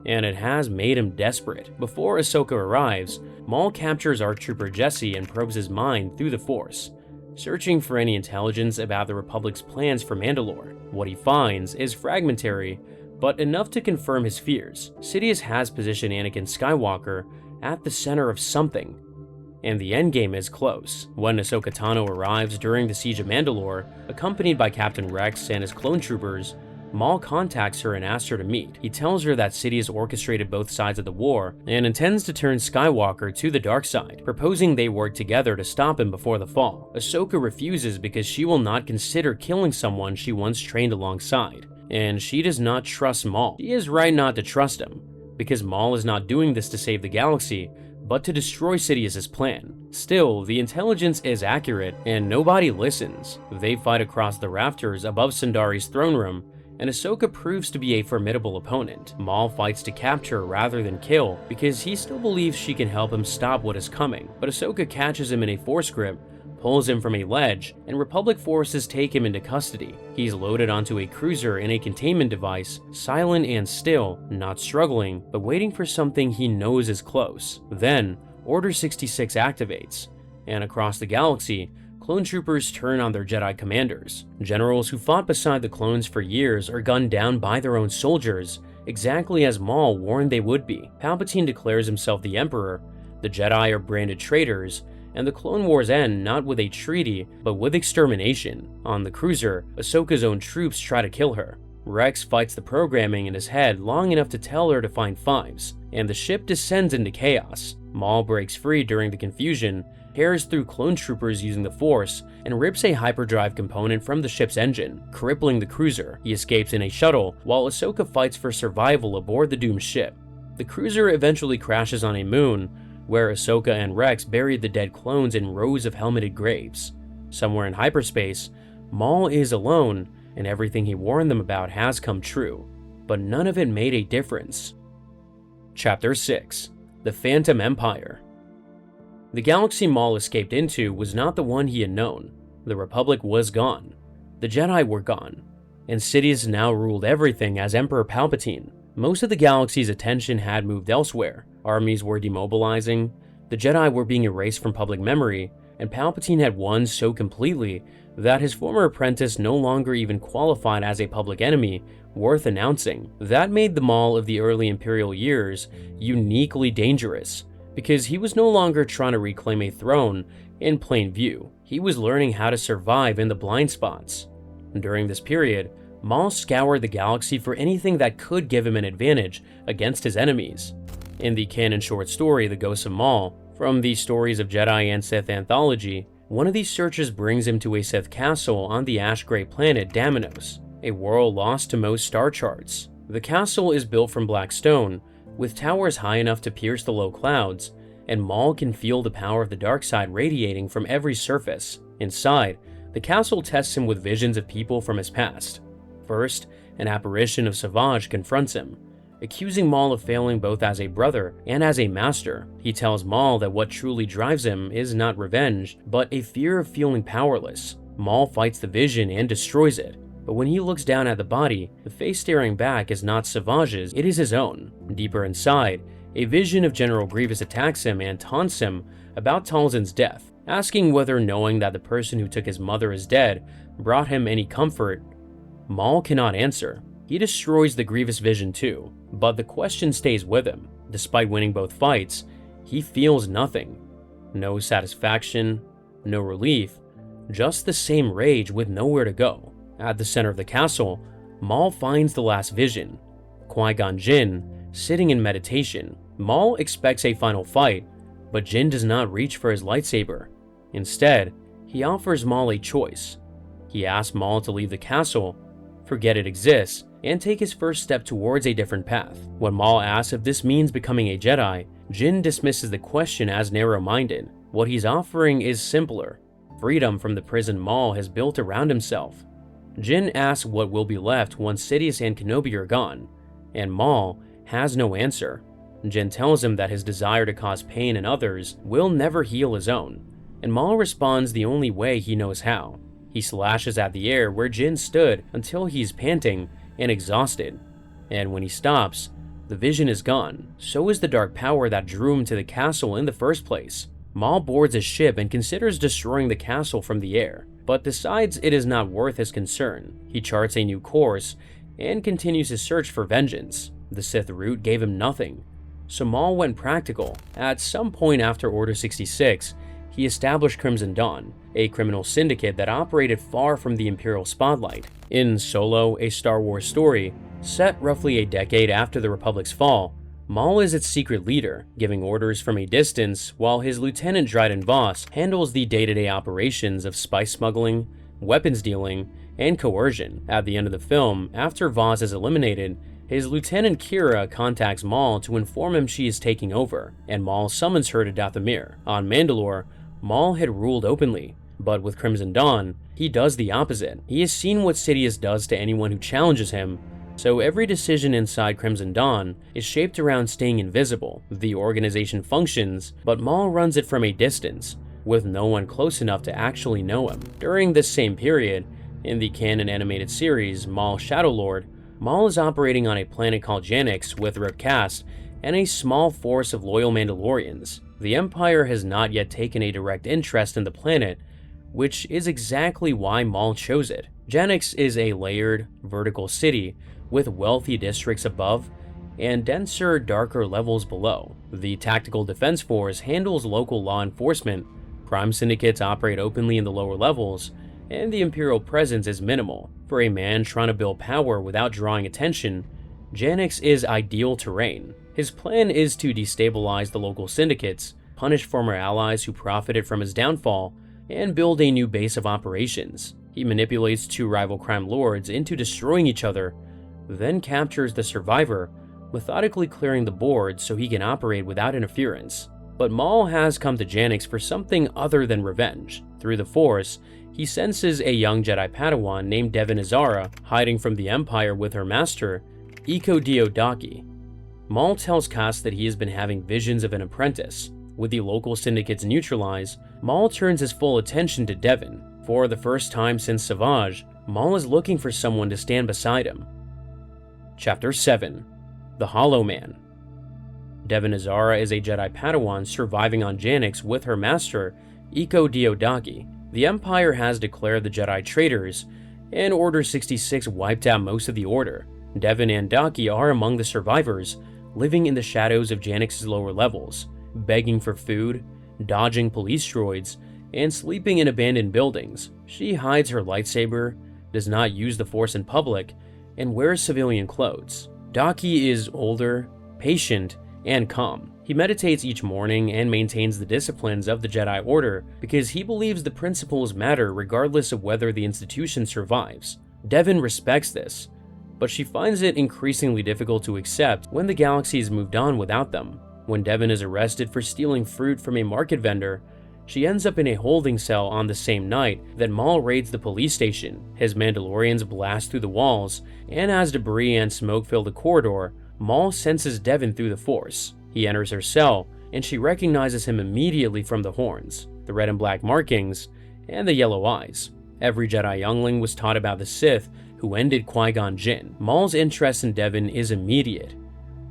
And it has made him desperate. Before Ahsoka arrives, Maul captures ArcTrooper Jesse and probes his mind through the Force, searching for any intelligence about the Republic's plans for Mandalore. What he finds is fragmentary, but enough to confirm his fears. Sidious has positioned Anakin Skywalker at the center of something, and the endgame is close. When Ahsoka Tano arrives during the Siege of Mandalore, accompanied by Captain Rex and his clone troopers, Maul contacts her and asks her to meet. He tells her that Sidious orchestrated both sides of the war and intends to turn Skywalker to the dark side, proposing they work together to stop him before the fall. Ahsoka refuses because she will not consider killing someone she once trained alongside, and she does not trust Maul. She is right not to trust him, because Maul is not doing this to save the galaxy, but to destroy Sidious's plan. Still, the intelligence is accurate, and nobody listens. They fight across the rafters above Sundari's throne room, and Ahsoka proves to be a formidable opponent. Maul fights to capture rather than kill, because he still believes she can help him stop what is coming. But Ahsoka catches him in a Force grip, pulls him from a ledge, and Republic forces take him into custody. He's loaded onto a cruiser in a containment device, silent and still, not struggling, but waiting for something he knows is close. Then, Order 66 activates, and across the galaxy, clone troopers turn on their Jedi commanders. Generals who fought beside the clones for years are gunned down by their own soldiers, exactly as Maul warned they would be. Palpatine declares himself the Emperor, the Jedi are branded traitors, and the Clone Wars end not with a treaty, but with extermination. On the cruiser, Ahsoka's own troops try to kill her. Rex fights the programming in his head long enough to tell her to find Fives, and the ship descends into chaos. Maul breaks free during the confusion, tears through clone troopers using the Force, and rips a hyperdrive component from the ship's engine, crippling the cruiser. He escapes in a shuttle, while Ahsoka fights for survival aboard the doomed ship. The cruiser eventually crashes on a moon, where Ahsoka and Rex buried the dead clones in rows of helmeted graves. Somewhere in hyperspace, Maul is alone, and everything he warned them about has come true, but none of it made a difference. Chapter 6: The Phantom Empire. The galaxy Maul escaped into was not the one he had known. The Republic was gone. The Jedi were gone. And Sidious now ruled everything as Emperor Palpatine. Most of the galaxy's attention had moved elsewhere. Armies were demobilizing, the Jedi were being erased from public memory, and Palpatine had won so completely that his former apprentice no longer even qualified as a public enemy worth announcing. That made the Maul of the early Imperial years uniquely dangerous, because he was no longer trying to reclaim a throne in plain view. He was learning how to survive in the blind spots. During this period, Maul scoured the galaxy for anything that could give him an advantage against his enemies. In the canon short story The Ghosts of Maul, from the Stories of Jedi and Sith anthology, one of these searches brings him to a Sith castle on the ash-gray planet Damanos, a world lost to most star charts. The castle is built from black stone, with towers high enough to pierce the low clouds, and Maul can feel the power of the dark side radiating from every surface. Inside, the castle tests him with visions of people from his past. First, an apparition of Savage confronts him, accusing Maul of failing both as a brother and as a master. He tells Maul that what truly drives him is not revenge, but a fear of feeling powerless. Maul fights the vision and destroys it. But when he looks down at the body, the face staring back is not Savage's, it is his own. Deeper inside, a vision of General Grievous attacks him and taunts him about Talzin's death, asking whether knowing that the person who took his mother is dead brought him any comfort. Maul cannot answer. He destroys the Grievous vision too, but the question stays with him. Despite winning both fights, he feels nothing. No satisfaction, no relief, just the same rage with nowhere to go. At the center of the castle, Maul finds the last vision, Qui-Gon Jinn, sitting in meditation. Maul expects a final fight, but Jinn does not reach for his lightsaber. Instead, he offers Maul a choice. He asks Maul to leave the castle, forget it exists, and take his first step towards a different path. When Maul asks if this means becoming a Jedi, Jinn dismisses the question as narrow-minded. What he's offering is simpler: freedom from the prison Maul has built around himself. Jin asks what will be left once Sidious and Kenobi are gone, and Maul has no answer. Jin tells him that his desire to cause pain in others will never heal his own, and Maul responds the only way he knows how. He slashes at the air where Jin stood until he's panting and exhausted, and when he stops, the vision is gone. So is the dark power that drew him to the castle in the first place. Maul boards his ship and considers destroying the castle from the air, but decides it is not worth his concern. He charts a new course and continues his search for vengeance. The Sith route gave him nothing, so Maul went practical. At some point after Order 66, he established Crimson Dawn, a criminal syndicate that operated far from the Imperial spotlight. In Solo, a Star Wars story, set roughly a decade after the Republic's fall, Maul is its secret leader, giving orders from a distance, while his lieutenant Dryden Voss handles the day-to-day operations of spice smuggling, weapons dealing, and coercion. At the end of the film, after Voss is eliminated, his lieutenant Kira contacts Maul to inform him she is taking over, and Maul summons her to Dathomir. On Mandalore, Maul had ruled openly, but with Crimson Dawn, he does the opposite. He has seen what Sidious does to anyone who challenges him, so every decision inside Crimson Dawn is shaped around staying invisible. The organization functions, but Maul runs it from a distance, with no one close enough to actually know him. During this same period, in the canon animated series Maul Shadow Lord, Maul is operating on a planet called Janix with Rip Cast and a small force of loyal Mandalorians. The Empire has not yet taken a direct interest in the planet, which is exactly why Maul chose it. Janix is a layered, vertical city with wealthy districts above and denser, darker levels below. The Tactical Defense Force handles local law enforcement, crime syndicates operate openly in the lower levels, and the Imperial presence is minimal. For a man trying to build power without drawing attention, Janix is ideal terrain. His plan is to destabilize the local syndicates, punish former allies who profited from his downfall, and build a new base of operations. He manipulates two rival crime lords into destroying each other, then captures the survivor, methodically clearing the board so he can operate without interference. But Maul has come to Janix for something other than revenge. Through the Force, he senses a young Jedi Padawan named Devon Izara hiding from the Empire with her master, Eeko-Dio Daki. Maul tells Cass that he has been having visions of an apprentice. With the local syndicates neutralized, Maul turns his full attention to Devon. For the first time since Savage, Maul is looking for someone to stand beside him. Chapter 7: The Hollow Man. Devon Izara is a Jedi Padawan surviving on Janix with her master, Eeko-Dio Daki. The Empire has declared the Jedi traitors, and Order 66 wiped out most of the Order. Devon and Daki are among the survivors, living in the shadows of Janix's lower levels, begging for food, dodging police droids, and sleeping in abandoned buildings. She hides her lightsaber, does not use the Force in public, and wears civilian clothes. Daki is older, patient, and calm. He meditates each morning and maintains the disciplines of the Jedi Order because he believes the principles matter regardless of whether the institution survives. Devon respects this, but she finds it increasingly difficult to accept when the galaxy has moved on without them. When Devon is arrested for stealing fruit from a market vendor, she ends up in a holding cell on the same night that Maul raids the police station. His Mandalorians blast through the walls, and as debris and smoke fill the corridor, Maul senses Devon through the Force. He enters her cell, and she recognizes him immediately from the horns, the red and black markings, and the yellow eyes. Every Jedi youngling was taught about the Sith who ended Qui-Gon Jinn. Maul's interest in Devon is immediate,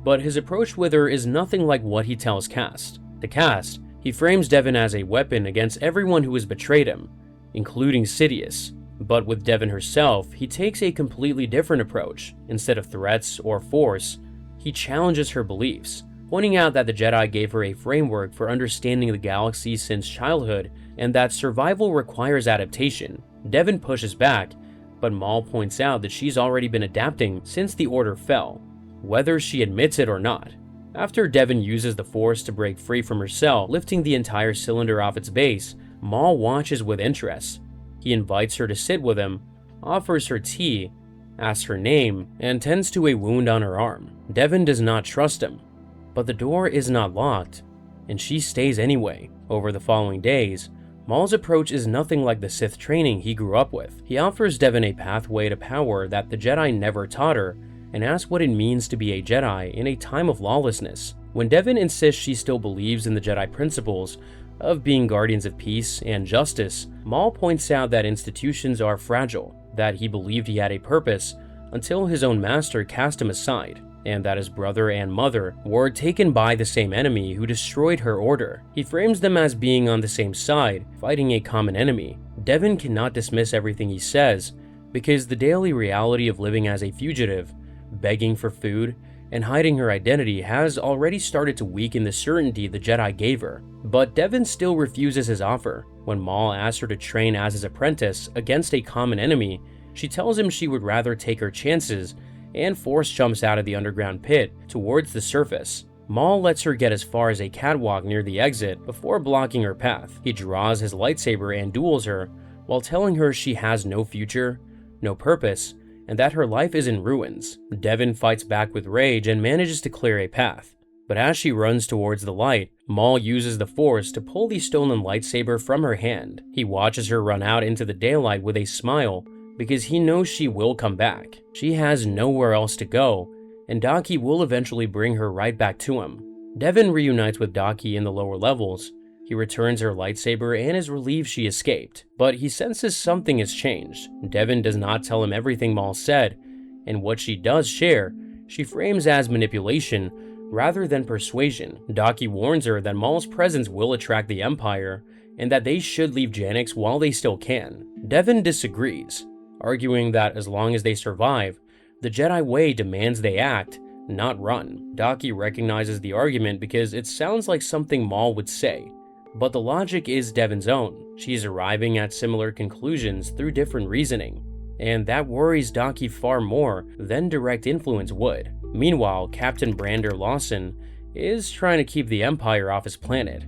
but his approach with her is nothing like what he tells Cast. To Cast, he frames Devon as a weapon against everyone who has betrayed him, including Sidious. But with Devon herself, he takes a completely different approach. Instead of threats or force, he challenges her beliefs, pointing out that the Jedi gave her a framework for understanding the galaxy since childhood and that survival requires adaptation. Devon pushes back, but Maul points out that she's already been adapting since the Order fell, whether she admits it or not. After Devon uses the Force to break free from her cell, lifting the entire cylinder off its base, Maul watches with interest. He invites her to sit with him, offers her tea, asks her name, and tends to a wound on her arm. Devon does not trust him, but the door is not locked, and she stays anyway. Over the following days, Maul's approach is nothing like the Sith training he grew up with. He offers Devon a pathway to power that the Jedi never taught her, and asks what it means to be a Jedi in a time of lawlessness. When Devon insists she still believes in the Jedi principles of being guardians of peace and justice, Maul points out that institutions are fragile, that he believed he had a purpose until his own master cast him aside, and that his brother and mother were taken by the same enemy who destroyed her order. He frames them as being on the same side, fighting a common enemy. Devon cannot dismiss everything he says, because the daily reality of living as a fugitive, begging for food, and hiding her identity has already started to weaken the certainty the Jedi gave her. But Devon still refuses his offer. When Maul asks her to train as his apprentice against a common enemy, she tells him she would rather take her chances and force jumps out of the underground pit towards the surface. Maul lets her get as far as a catwalk near the exit before blocking her path. He draws his lightsaber and duels her, while telling her she has no future, no purpose, and that her life is in ruins. Devon fights back with rage and manages to clear a path. But as she runs towards the light, Maul uses the Force to pull the stolen lightsaber from her hand. He watches her run out into the daylight with a smile, because he knows she will come back. She has nowhere else to go, and Daki will eventually bring her right back to him. Devon reunites with Daki in the lower levels. He returns her lightsaber and is relieved she escaped, but he senses something has changed. Devon does not tell him everything Maul said, and what she does share, she frames as manipulation rather than persuasion. Daki warns her that Maul's presence will attract the Empire, and that they should leave Janix while they still can. Devon disagrees, arguing that as long as they survive, the Jedi way demands they act, not run. Daki recognizes the argument because it sounds like something Maul would say, but the logic is Devon's own. She's arriving at similar conclusions through different reasoning, and that worries Daki far more than direct influence would. Meanwhile, Captain Brander Lawson is trying to keep the Empire off his planet.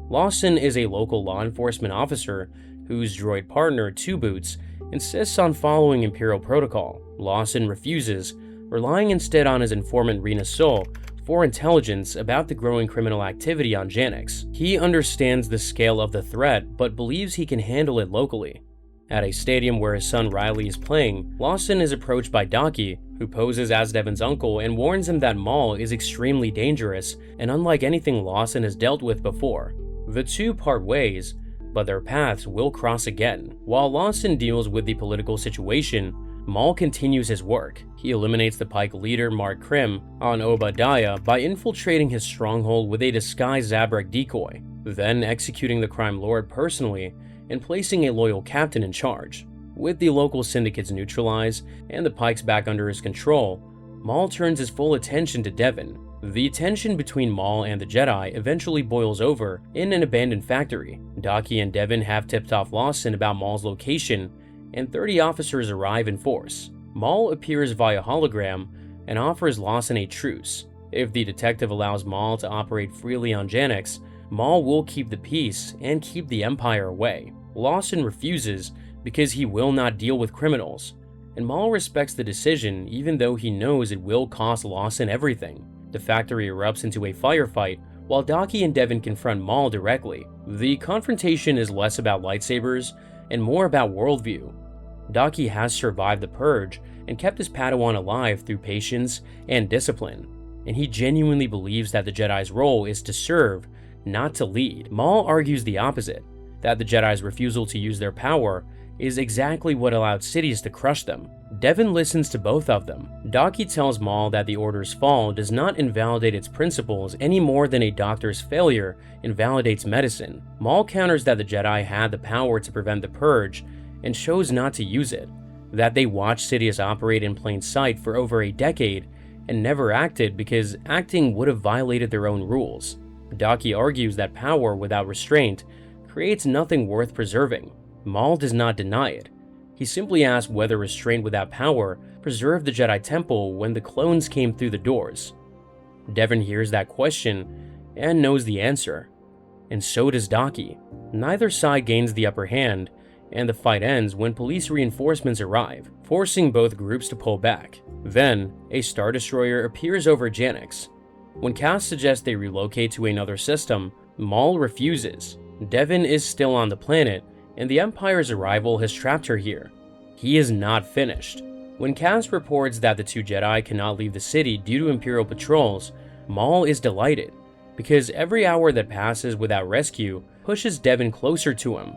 Lawson is a local law enforcement officer whose droid partner, Two Boots, insists on following Imperial protocol. Lawson refuses, relying instead on his informant Rena Sol for intelligence about the growing criminal activity on Janix. He understands the scale of the threat, but believes he can handle it locally. At a stadium where his son Riley is playing, Lawson is approached by Daki, who poses as Devon's uncle and warns him that Maul is extremely dangerous and unlike anything Lawson has dealt with before. The two part ways, but their paths will cross again. While Lawson deals with the political situation, Maul continues his work. He eliminates the Pike leader Mark Krim on Obadiah by infiltrating his stronghold with a disguised Zabrak decoy, then executing the crime lord personally and placing a loyal captain in charge. With the local syndicates neutralized and the Pikes back under his control, Maul turns his full attention to Devon. The tension between Maul and the Jedi eventually boils over in an abandoned factory. Daki and Devon have tipped off Lawson about Maul's location, and 30 officers arrive in force. Maul appears via hologram and offers Lawson a truce. If the detective allows Maul to operate freely on Janix, Maul will keep the peace and keep the Empire away. Lawson refuses because he will not deal with criminals, and Maul respects the decision even though he knows it will cost Lawson everything. The factory erupts into a firefight while Daki and Devon confront Maul directly. The confrontation is less about lightsabers and more about worldview. Daki has survived the Purge and kept his Padawan alive through patience and discipline, and he genuinely believes that the Jedi's role is to serve, not to lead. Maul argues the opposite, that the Jedi's refusal to use their power is exactly what allowed Sidious to crush them. Devon listens to both of them. Daki tells Maul that the Order's fall does not invalidate its principles any more than a doctor's failure invalidates medicine. Maul counters that the Jedi had the power to prevent the Purge and chose not to use it, that they watched Sidious operate in plain sight for over a decade and never acted because acting would have violated their own rules. Daki argues that power without restraint creates nothing worth preserving. Maul does not deny it. He simply asks whether restraint without power preserved the Jedi Temple when the clones came through the doors. Devon hears that question and knows the answer, and so does Daki. Neither side gains the upper hand, and the fight ends when police reinforcements arrive, forcing both groups to pull back. Then, a Star Destroyer appears over Janix. When Cass suggests they relocate to another system, Maul refuses. Devon is still on the planet, and the Empire's arrival has trapped her here. He is not finished. When Cass reports that the two Jedi cannot leave the city due to Imperial patrols, Maul is delighted, because every hour that passes without rescue pushes Devon closer to him.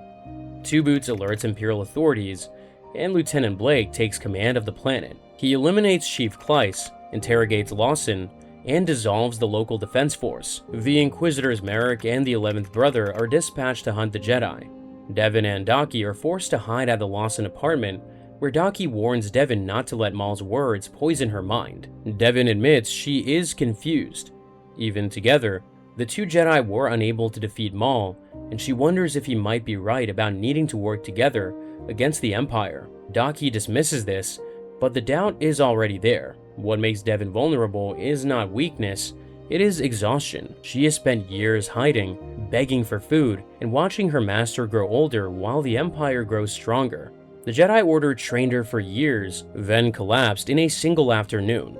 Two Boots alerts Imperial authorities, and Lieutenant Blake takes command of the planet. He eliminates Chief Kleiss, interrogates Lawson, and dissolves the local defense force. The Inquisitors Merrick and the 11th Brother are dispatched to hunt the Jedi. Devon and Daki are forced to hide at the Lawson apartment, where Daki warns Devon not to let Maul's words poison her mind. Devon admits she is confused. Even together, the two Jedi were unable to defeat Maul, and she wonders if he might be right about needing to work together against the Empire. Daki dismisses this, but the doubt is already there. What makes Devon vulnerable is not weakness, it is exhaustion. She has spent years hiding, begging for food, and watching her master grow older while the Empire grows stronger. The Jedi Order trained her for years, then collapsed in a single afternoon.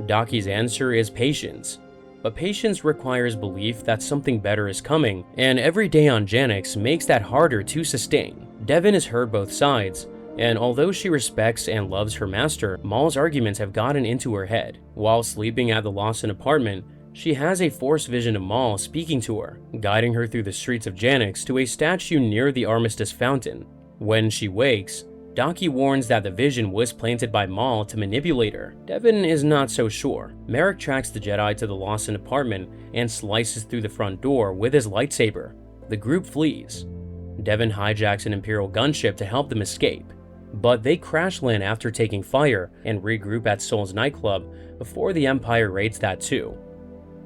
Daki's answer is patience. But patience requires belief that something better is coming, and every day on Janix makes that harder to sustain. Devon has heard both sides, and although she respects and loves her master, Maul's arguments have gotten into her head. While sleeping at the Lawson apartment, she has a force vision of Maul speaking to her, guiding her through the streets of Janix to a statue near the Armistice Fountain. When she wakes, Daki warns that the vision was planted by Maul to manipulate her. Devon is not so sure. Merrick tracks the Jedi to the Lawson apartment and slices through the front door with his lightsaber. The group flees. Devon hijacks an Imperial gunship to help them escape, but they crash land after taking fire and regroup at Soul's nightclub before the Empire raids that too.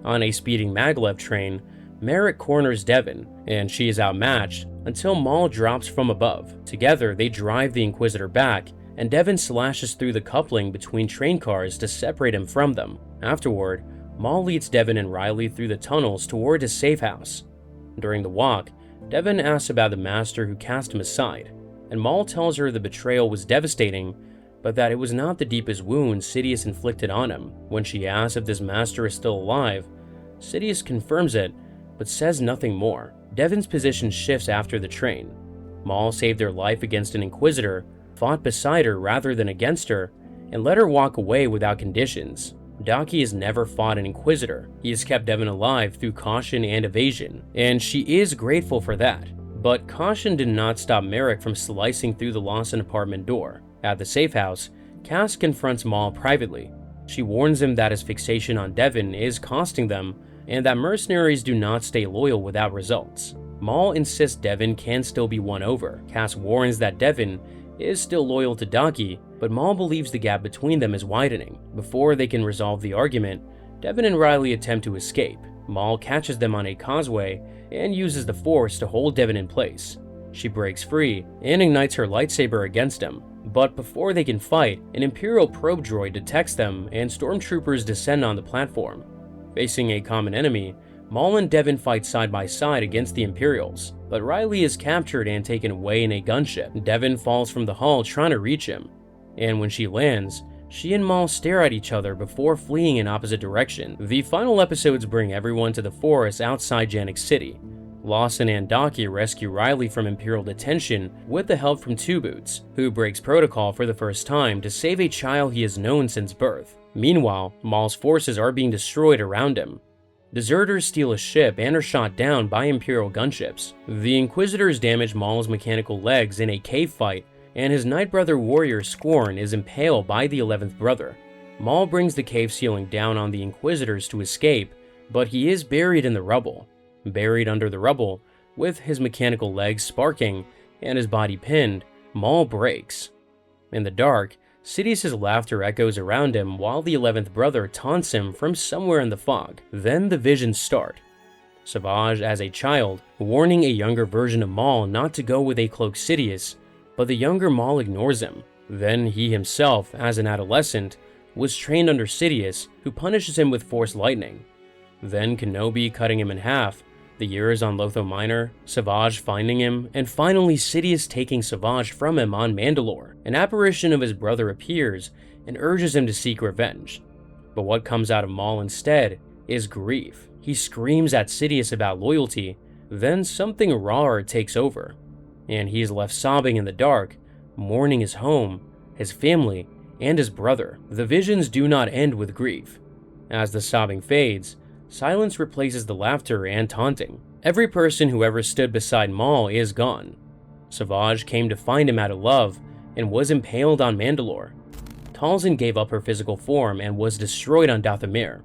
On a speeding maglev train, Merrick corners Devon, and she is outmatched until Maul drops from above. Together, they drive the Inquisitor back, and Devon slashes through the coupling between train cars to separate him from them. Afterward, Maul leads Devon and Riley through the tunnels toward his safe house. During the walk, Devon asks about the master who cast him aside, and Maul tells her the betrayal was devastating, but that it was not the deepest wound Sidious inflicted on him. When she asks if this master is still alive, Sidious confirms it, but says nothing more. Devon's position shifts after the train. Maul saved her life against an Inquisitor, fought beside her rather than against her, and let her walk away without conditions. Daki has never fought an Inquisitor. He has kept Devon alive through caution and evasion, and she is grateful for that. But caution did not stop Merrick from slicing through the Lawson apartment door. At the safe house, Cass confronts Maul privately. She warns him that his fixation on Devon is costing them, and that mercenaries do not stay loyal without results. Maul insists Devon can still be won over. Cass warns that Devon is still loyal to Daki, but Maul believes the gap between them is widening. Before they can resolve the argument, Devon and Riley attempt to escape. Maul catches them on a causeway and uses the Force to hold Devon in place. She breaks free and ignites her lightsaber against him. But before they can fight, an Imperial probe droid detects them and stormtroopers descend on the platform. Facing a common enemy, Maul and Devon fight side by side against the Imperials, but Riley is captured and taken away in a gunship. Devon falls from the hull trying to reach him, and when she lands, she and Maul stare at each other before fleeing in opposite direction. The final episodes bring everyone to the forest outside Janix City. Lawson and Daki rescue Riley from Imperial detention with the help from Two Boots, who breaks protocol for the first time to save a child he has known since birth. Meanwhile, Maul's forces are being destroyed around him. Deserters steal a ship and are shot down by Imperial gunships. The Inquisitors damage Maul's mechanical legs in a cave fight, and his Night Brother warrior Scorn is impaled by the 11th Brother. Maul brings the cave ceiling down on the Inquisitors to escape, but he is buried in the rubble. Buried under the rubble, with his mechanical legs sparking and his body pinned, Maul breaks. In the dark, Sidious's laughter echoes around him while the 11th Brother taunts him from somewhere in the fog. Then the visions start. Savage as a child, warning a younger version of Maul not to go with a cloaked Sidious, but the younger Maul ignores him. Then he himself, as an adolescent, was trained under Sidious, who punishes him with Force lightning. Then Kenobi cutting him in half, the years on Lotho Minor, Savage finding him, and finally Sidious taking Savage from him on Mandalore. An apparition of his brother appears and urges him to seek revenge. But what comes out of Maul instead is grief. He screams at Sidious about loyalty, Then something rawer takes over, and he is left sobbing in the dark, mourning his home, his family, and his brother. The visions do not end with grief. As the sobbing fades, silence replaces the laughter and taunting. Every person who ever stood beside Maul is gone. Savage came to find him out of love and was impaled on Mandalore. Talzin gave up her physical form and was destroyed on Dathomir.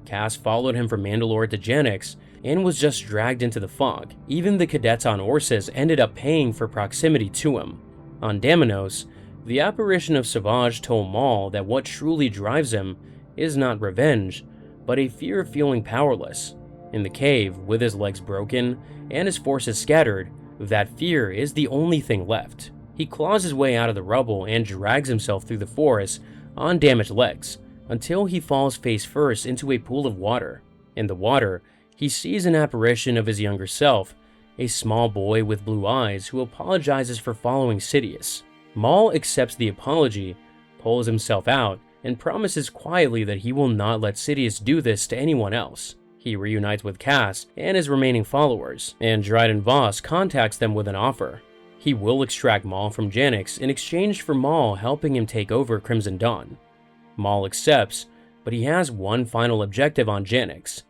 Cass followed him from Mandalore to Janix and was just dragged into the fog. Even the cadets on Orsis ended up paying for proximity to him. On Damanos, the apparition of Savage told Maul that what truly drives him is not revenge, but a fear of feeling powerless. In the cave, with his legs broken and his forces scattered, that fear is the only thing left. He claws his way out of the rubble and drags himself through the forest on damaged legs, until he falls face first into a pool of water. In the water, he sees an apparition of his younger self, a small boy with blue eyes who apologizes for following Sidious. Maul accepts the apology, pulls himself out, and promises quietly that he will not let Sidious do this to anyone else. He reunites with Cass and his remaining followers, and Dryden Voss contacts them with an offer. He will extract Maul from Janix in exchange for Maul helping him take over Crimson Dawn. Maul accepts, but he has one final objective on Janix: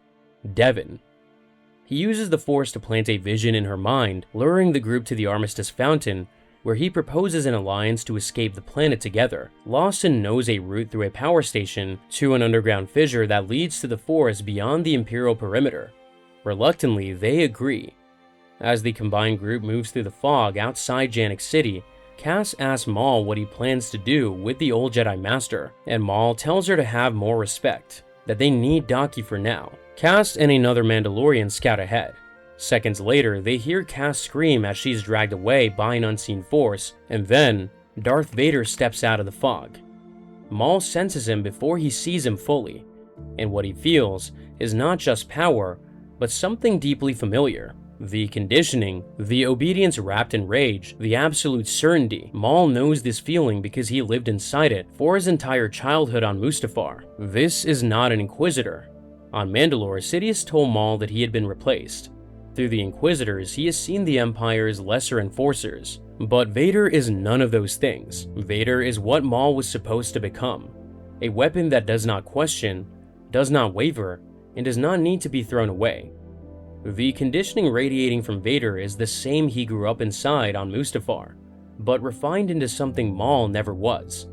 Devon. He uses the Force to plant a vision in her mind, luring the group to the Armistice Fountain, where he proposes an alliance to escape the planet together. Lawson knows a route through a power station to an underground fissure that leads to the forest beyond the Imperial perimeter. Reluctantly, they agree. As the combined group moves through the fog outside Janix City, Cass asks Maul what he plans to do with the old Jedi Master, and Maul tells her to have more respect, that they need Daki for now. Cass and another Mandalorian scout ahead. Seconds later, they hear Cass scream as she's dragged away by an unseen force, and then Darth Vader steps out of the fog. Maul senses him before he sees him fully, and what he feels is not just power, but something deeply familiar. The conditioning, the obedience wrapped in rage, the absolute certainty. Maul knows this feeling because he lived inside it for his entire childhood on Mustafar. This is not an Inquisitor. On Mandalore, Sidious told Maul that he had been replaced. Through the Inquisitors, he has seen the Empire's lesser enforcers. But Vader is none of those things. Vader is what Maul was supposed to become. A weapon that does not question, does not waver, and does not need to be thrown away. The conditioning radiating from Vader is the same he grew up inside on Mustafar, but refined into something Maul never was.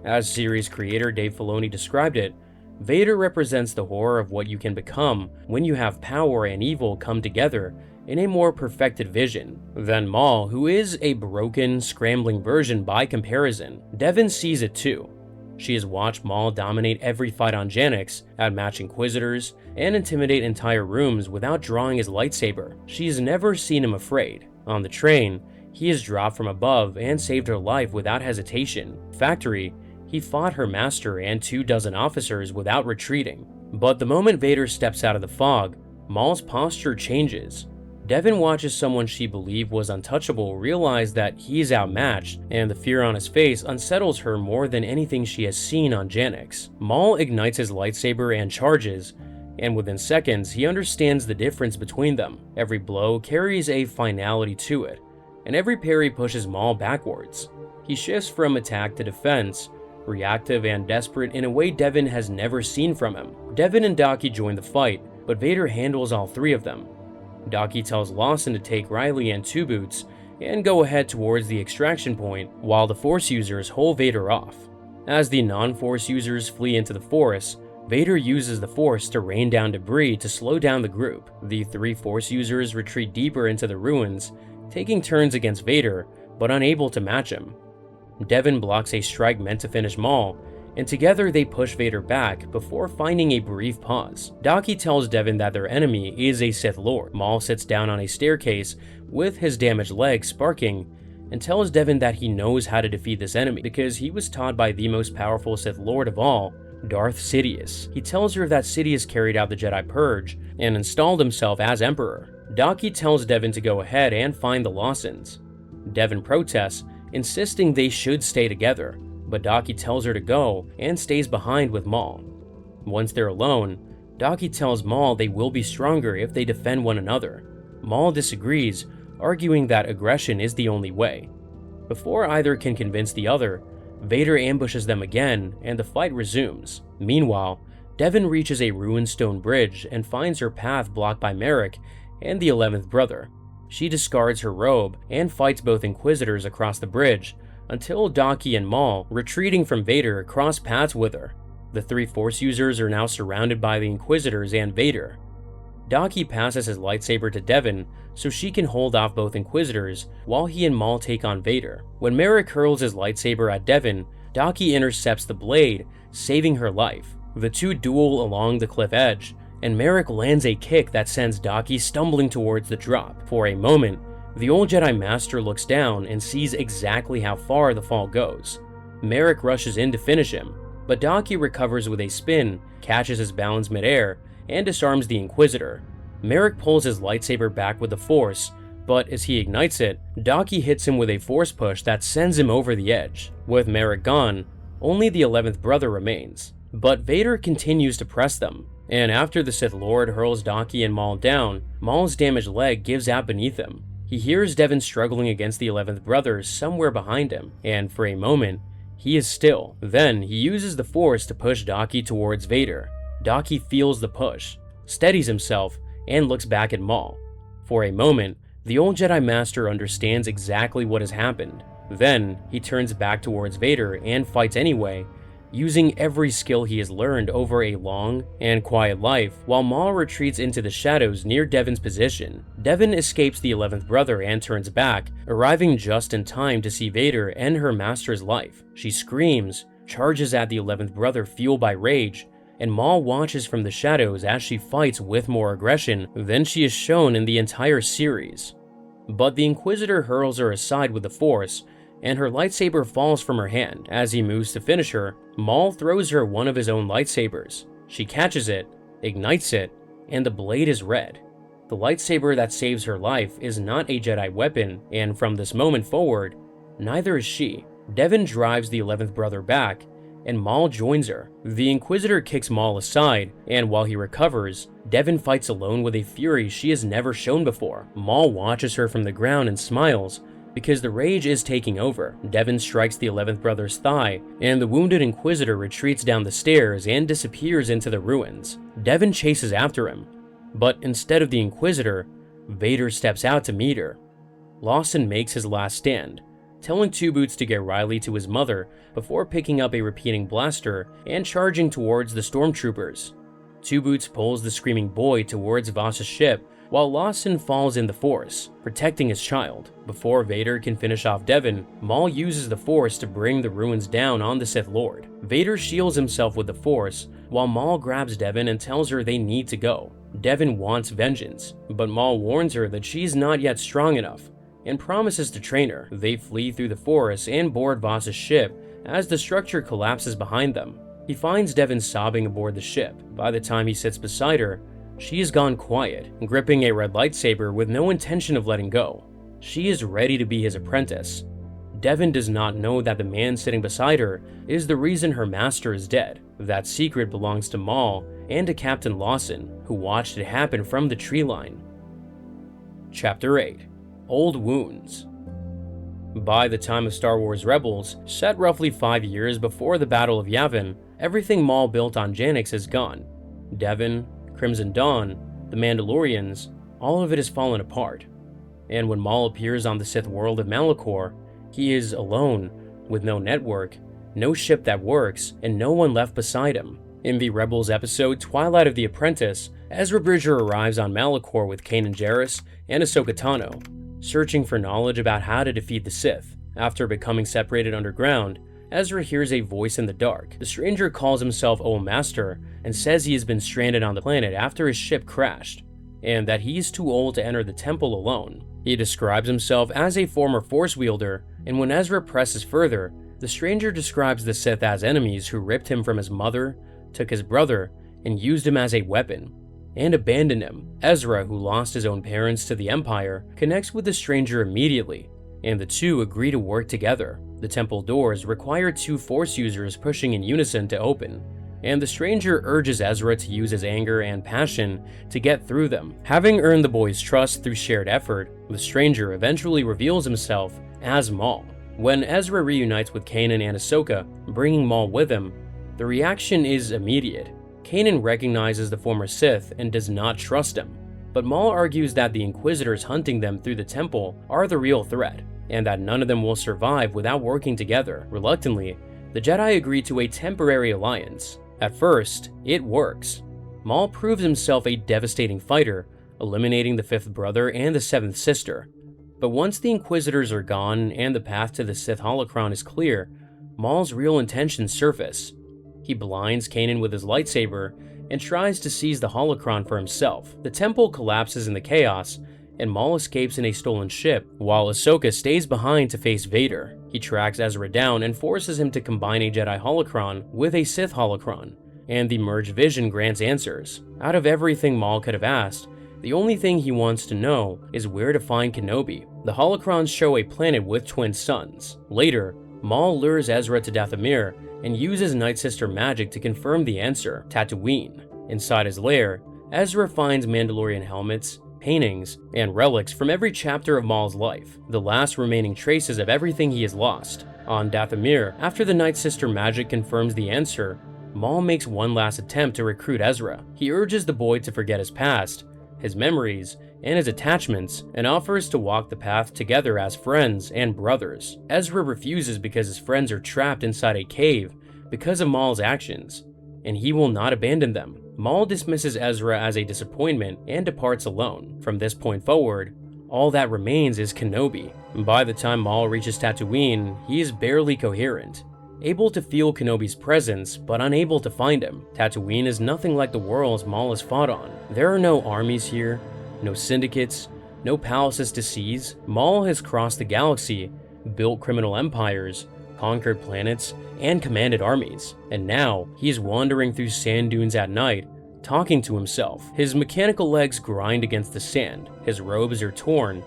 As series creator Dave Filoni described it, Vader represents the horror of what you can become when you have power and evil come together in a more perfected vision. Than Maul, who is a broken, scrambling version by comparison. Devon sees it too. She has watched Maul dominate every fight on Janix, outmatch Inquisitors, and intimidate entire rooms without drawing his lightsaber. She has never seen him afraid. On the train, he has dropped from above and saved her life without hesitation. Factory, he fought her master and 24 officers without retreating. But the moment Vader steps out of the fog, Maul's posture changes. Devon watches someone she believed was untouchable realize that he's outmatched, and the fear on his face unsettles her more than anything she has seen on Janix. Maul ignites his lightsaber and charges, and within seconds he understands the difference between them. Every blow carries a finality to it, and every parry pushes Maul backwards. He shifts from attack to defense, reactive and desperate in a way Devon has never seen from him. Devon and Daki join the fight, but Vader handles all three of them. Daki tells Lawson to take Riley and Two Boots and go ahead towards the extraction point while the Force users hold Vader off. As the non-Force users flee into the forest, Vader uses the Force to rain down debris to slow down the group. The three Force users retreat deeper into the ruins, taking turns against Vader, but unable to match him. Devon blocks a strike meant to finish Maul, and together they push Vader back before finding a brief pause. Daki tells Devon that their enemy is a Sith Lord. Maul sits down on a staircase with his damaged leg sparking and tells Devon that he knows how to defeat this enemy because he was taught by the most powerful Sith Lord of all, Darth Sidious. He tells her that Sidious carried out the Jedi Purge and installed himself as Emperor. Daki tells Devon to go ahead and find the Lawsons. Devon protests, insisting they should stay together, but Daki tells her to go and stays behind with Maul. Once they're alone, Daki tells Maul they will be stronger if they defend one another. Maul disagrees, arguing that aggression is the only way. Before either can convince the other, Vader ambushes them again, and the fight resumes. Meanwhile, Devon reaches a ruined stone bridge and finds her path blocked by Merrick and the 11th brother. She discards her robe and fights both Inquisitors across the bridge, until Daki and Maul, retreating from Vader, cross paths with her. The 3 Force users are now surrounded by the Inquisitors and Vader. Daki passes his lightsaber to Devon so she can hold off both Inquisitors while he and Maul take on Vader. When Merrick hurls his lightsaber at Devon, Daki intercepts the blade, saving her life. The two duel along the cliff edge, and Merrick lands a kick that sends Daki stumbling towards the drop. For a moment, the old Jedi Master looks down and sees exactly how far the fall goes. Merrick rushes in to finish him, but Daki recovers with a spin, catches his balance midair, and disarms the Inquisitor. Merrick pulls his lightsaber back with the Force, but as he ignites it, Daki hits him with a Force push that sends him over the edge. With Merrick gone, only the 11th brother remains. But Vader continues to press them, and after the Sith Lord hurls Daki and Maul down, Maul's damaged leg gives out beneath him. He hears Devon struggling against the 11th brother somewhere behind him, and for a moment, he is still. Then he uses the Force to push Daki towards Vader. Daki feels the push, steadies himself, and looks back at Maul. For a moment, the old Jedi Master understands exactly what has happened. Then, he turns back towards Vader and fights anyway, using every skill he has learned over a long and quiet life, while Maul retreats into the shadows near Devon's position. Devon escapes the 11th brother and turns back, arriving just in time to see Vader end her master's life. She screams, charges at the 11th brother fueled by rage, and Maul watches from the shadows as she fights with more aggression than she has shown in the entire series. But the Inquisitor hurls her aside with the Force, and her lightsaber falls from her hand. As he moves to finish her, Maul throws her one of his own lightsabers. She catches it, ignites it, and the blade is red. The lightsaber that saves her life is not a Jedi weapon, and from this moment forward, neither is she. Devon drives the 11th brother back, and Maul joins her. The Inquisitor kicks Maul aside, and while he recovers, Devon fights alone with a fury she has never shown before. Maul watches her from the ground and smiles, because the rage is taking over. Devon strikes the 11th brother's thigh, and the wounded Inquisitor retreats down the stairs and disappears into the ruins. Devon chases after him, but instead of the Inquisitor, Vader steps out to meet her. Lawson makes his last stand, telling Two Boots to get Riley to his mother before picking up a repeating blaster and charging towards the stormtroopers. Two Boots pulls the screaming boy towards Voss's ship, while Lawson falls in the Force, protecting his child. Before Vader can finish off Devon, Maul uses the Force to bring the ruins down on the Sith Lord. Vader shields himself with the Force, while Maul grabs Devon and tells her they need to go. Devon wants vengeance, but Maul warns her that she's not yet strong enough, and promises to train her. They flee through the forest and board Voss's ship as the structure collapses behind them. He finds Devon sobbing aboard the ship. By the time he sits beside her, she has gone quiet, gripping a red lightsaber with no intention of letting go. She is ready to be his apprentice. Devon does not know that the man sitting beside her is the reason her master is dead. That secret belongs to Maul and to Captain Lawson, who watched it happen from the tree line. Chapter 8. Old Wounds. By the time of Star Wars Rebels, set roughly 5 years before the Battle of Yavin, everything Maul built on Janix is gone. Devon, Crimson Dawn, the Mandalorians, all of it has fallen apart. And when Maul appears on the Sith world of Malachor, he is alone, with no network, no ship that works, and no one left beside him. In the Rebels episode Twilight of the Apprentice, Ezra Bridger arrives on Malachor with Kanan Jarrus and Ahsoka Tano, searching for knowledge about how to defeat the Sith. After becoming separated underground, Ezra hears a voice in the dark. The stranger calls himself Old Master and says he has been stranded on the planet after his ship crashed, and that he is too old to enter the temple alone. He describes himself as a former Force wielder, and when Ezra presses further, the stranger describes the Sith as enemies who ripped him from his mother, took his brother, and used him as a weapon, and abandoned him. Ezra, who lost his own parents to the Empire, connects with the stranger immediately, and the two agree to work together. The temple doors require 2 Force users pushing in unison to open, and the stranger urges Ezra to use his anger and passion to get through them. Having earned the boy's trust through shared effort, the stranger eventually reveals himself as Maul. When Ezra reunites with Kanan and Ahsoka, bringing Maul with him, the reaction is immediate. Kanan recognizes the former Sith and does not trust him, but Maul argues that the Inquisitors hunting them through the temple are the real threat, and that none of them will survive without working together. Reluctantly, the Jedi agree to a temporary alliance. At first, it works. Maul proves himself a devastating fighter, eliminating the fifth brother and the seventh sister. But once the Inquisitors are gone and the path to the Sith holocron is clear, Maul's real intentions surface. He blinds Kanan with his lightsaber and tries to seize the holocron for himself. The temple collapses in the chaos, and Maul escapes in a stolen ship, while Ahsoka stays behind to face Vader. He tracks Ezra down and forces him to combine a Jedi holocron with a Sith holocron, and the merged vision grants answers. Out of everything Maul could have asked, the only thing he wants to know is where to find Kenobi. The holocrons show a planet with twin suns. Later, Maul lures Ezra to Dathomir and uses Night Sister magic to confirm the answer, Tatooine. Inside his lair, Ezra finds Mandalorian helmets, paintings, and relics from every chapter of Maul's life, the last remaining traces of everything he has lost. On Dathomir, after the Night Sister magic confirms the answer, Maul makes one last attempt to recruit Ezra. He urges the boy to forget his past, his memories, and his attachments, and offers to walk the path together as friends and brothers. Ezra refuses because his friends are trapped inside a cave because of Maul's actions, and he will not abandon them. Maul dismisses Ezra as a disappointment and departs alone. From this point forward, all that remains is Kenobi. By the time Maul reaches Tatooine, he is barely coherent, able to feel Kenobi's presence, but unable to find him. Tatooine is nothing like the worlds Maul has fought on. There are no armies here, no syndicates, no palaces to seize. Maul has crossed the galaxy, built criminal empires, conquered planets, and commanded armies. And now, he is wandering through sand dunes at night, talking to himself. His mechanical legs grind against the sand, his robes are torn.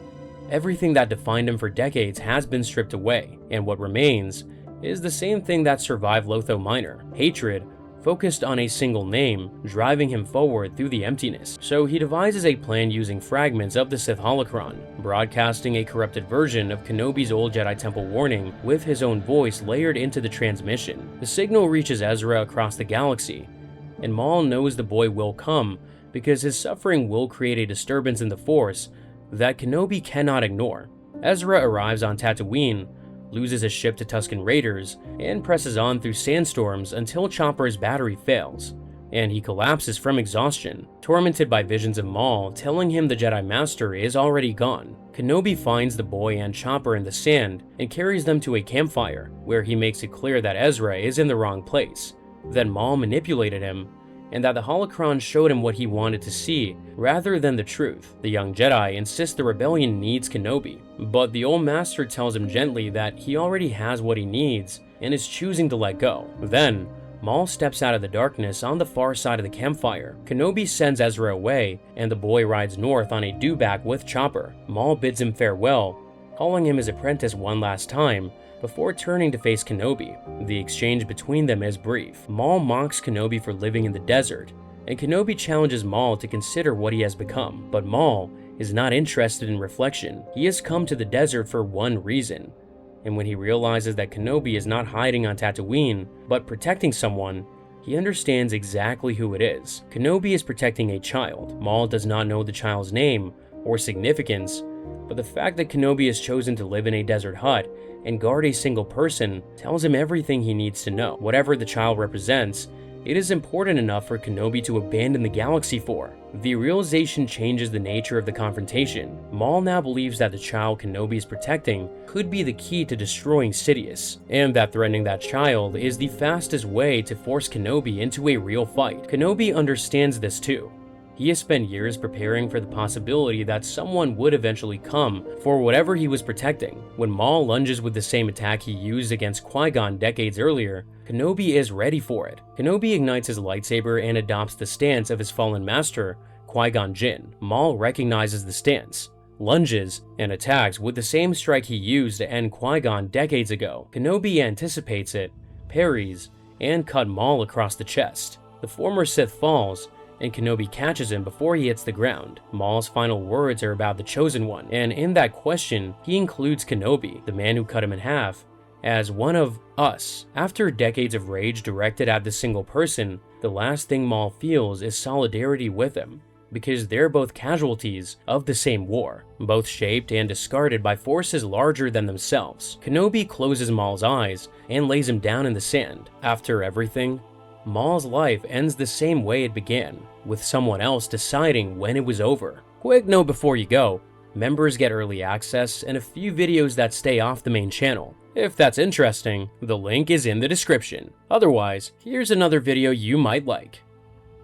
Everything that defined him for decades has been stripped away, and what remains is the same thing that survived Lotho Minor: hatred, focused on a single name, driving him forward through the emptiness. So he devises a plan using fragments of the Sith holocron, broadcasting a corrupted version of Kenobi's old Jedi Temple warning with his own voice layered into the transmission. The signal reaches Ezra across the galaxy, and Maul knows the boy will come because his suffering will create a disturbance in the Force that Kenobi cannot ignore. Ezra arrives on Tatooine, loses his ship to Tusken Raiders, and presses on through sandstorms until Chopper's battery fails, and he collapses from exhaustion, tormented by visions of Maul telling him the Jedi Master is already gone. Kenobi finds the boy and Chopper in the sand and carries them to a campfire, where he makes it clear that Ezra is in the wrong place, that Maul manipulated him, and that the holocron showed him what he wanted to see, rather than the truth. The young Jedi insists the rebellion needs Kenobi, but the old master tells him gently that he already has what he needs and is choosing to let go. Then, Maul steps out of the darkness on the far side of the campfire. Kenobi sends Ezra away, and the boy rides north on a dewback with Chopper. Maul bids him farewell, calling him his apprentice one last time, before turning to face Kenobi. The exchange between them is brief. Maul mocks Kenobi for living in the desert, and Kenobi challenges Maul to consider what he has become. But Maul is not interested in reflection. He has come to the desert for one reason, and when he realizes that Kenobi is not hiding on Tatooine, but protecting someone, he understands exactly who it is. Kenobi is protecting a child. Maul does not know the child's name or significance, but the fact that Kenobi has chosen to live in a desert hut and guard a single person tells him everything he needs to know. Whatever the child represents, it is important enough for Kenobi to abandon the galaxy for. The realization changes the nature of the confrontation. Maul now believes that the child Kenobi is protecting could be the key to destroying Sidious, and that threatening that child is the fastest way to force Kenobi into a real fight. Kenobi understands this too. He has spent years preparing for the possibility that someone would eventually come for whatever he was protecting. When Maul lunges with the same attack he used against Qui-Gon decades earlier, Kenobi is ready for it. Kenobi ignites his lightsaber and adopts the stance of his fallen master, Qui-Gon Jinn. Maul recognizes the stance, lunges, and attacks with the same strike he used to end Qui-Gon decades ago. Kenobi anticipates it, parries, and cut Maul across the chest. The former Sith falls, and Kenobi catches him before he hits the ground. Maul's final words are about the Chosen One, and in that question, he includes Kenobi, the man who cut him in half, as one of us. After decades of rage directed at this single person, the last thing Maul feels is solidarity with him, because they're both casualties of the same war, both shaped and discarded by forces larger than themselves. Kenobi closes Maul's eyes and lays him down in the sand. After everything, Maul's life ends the same way it began, with someone else deciding when it was over. Quick note before you go, members get early access and a few videos that stay off the main channel. If that's interesting, the link is in the description. Otherwise, here's another video you might like.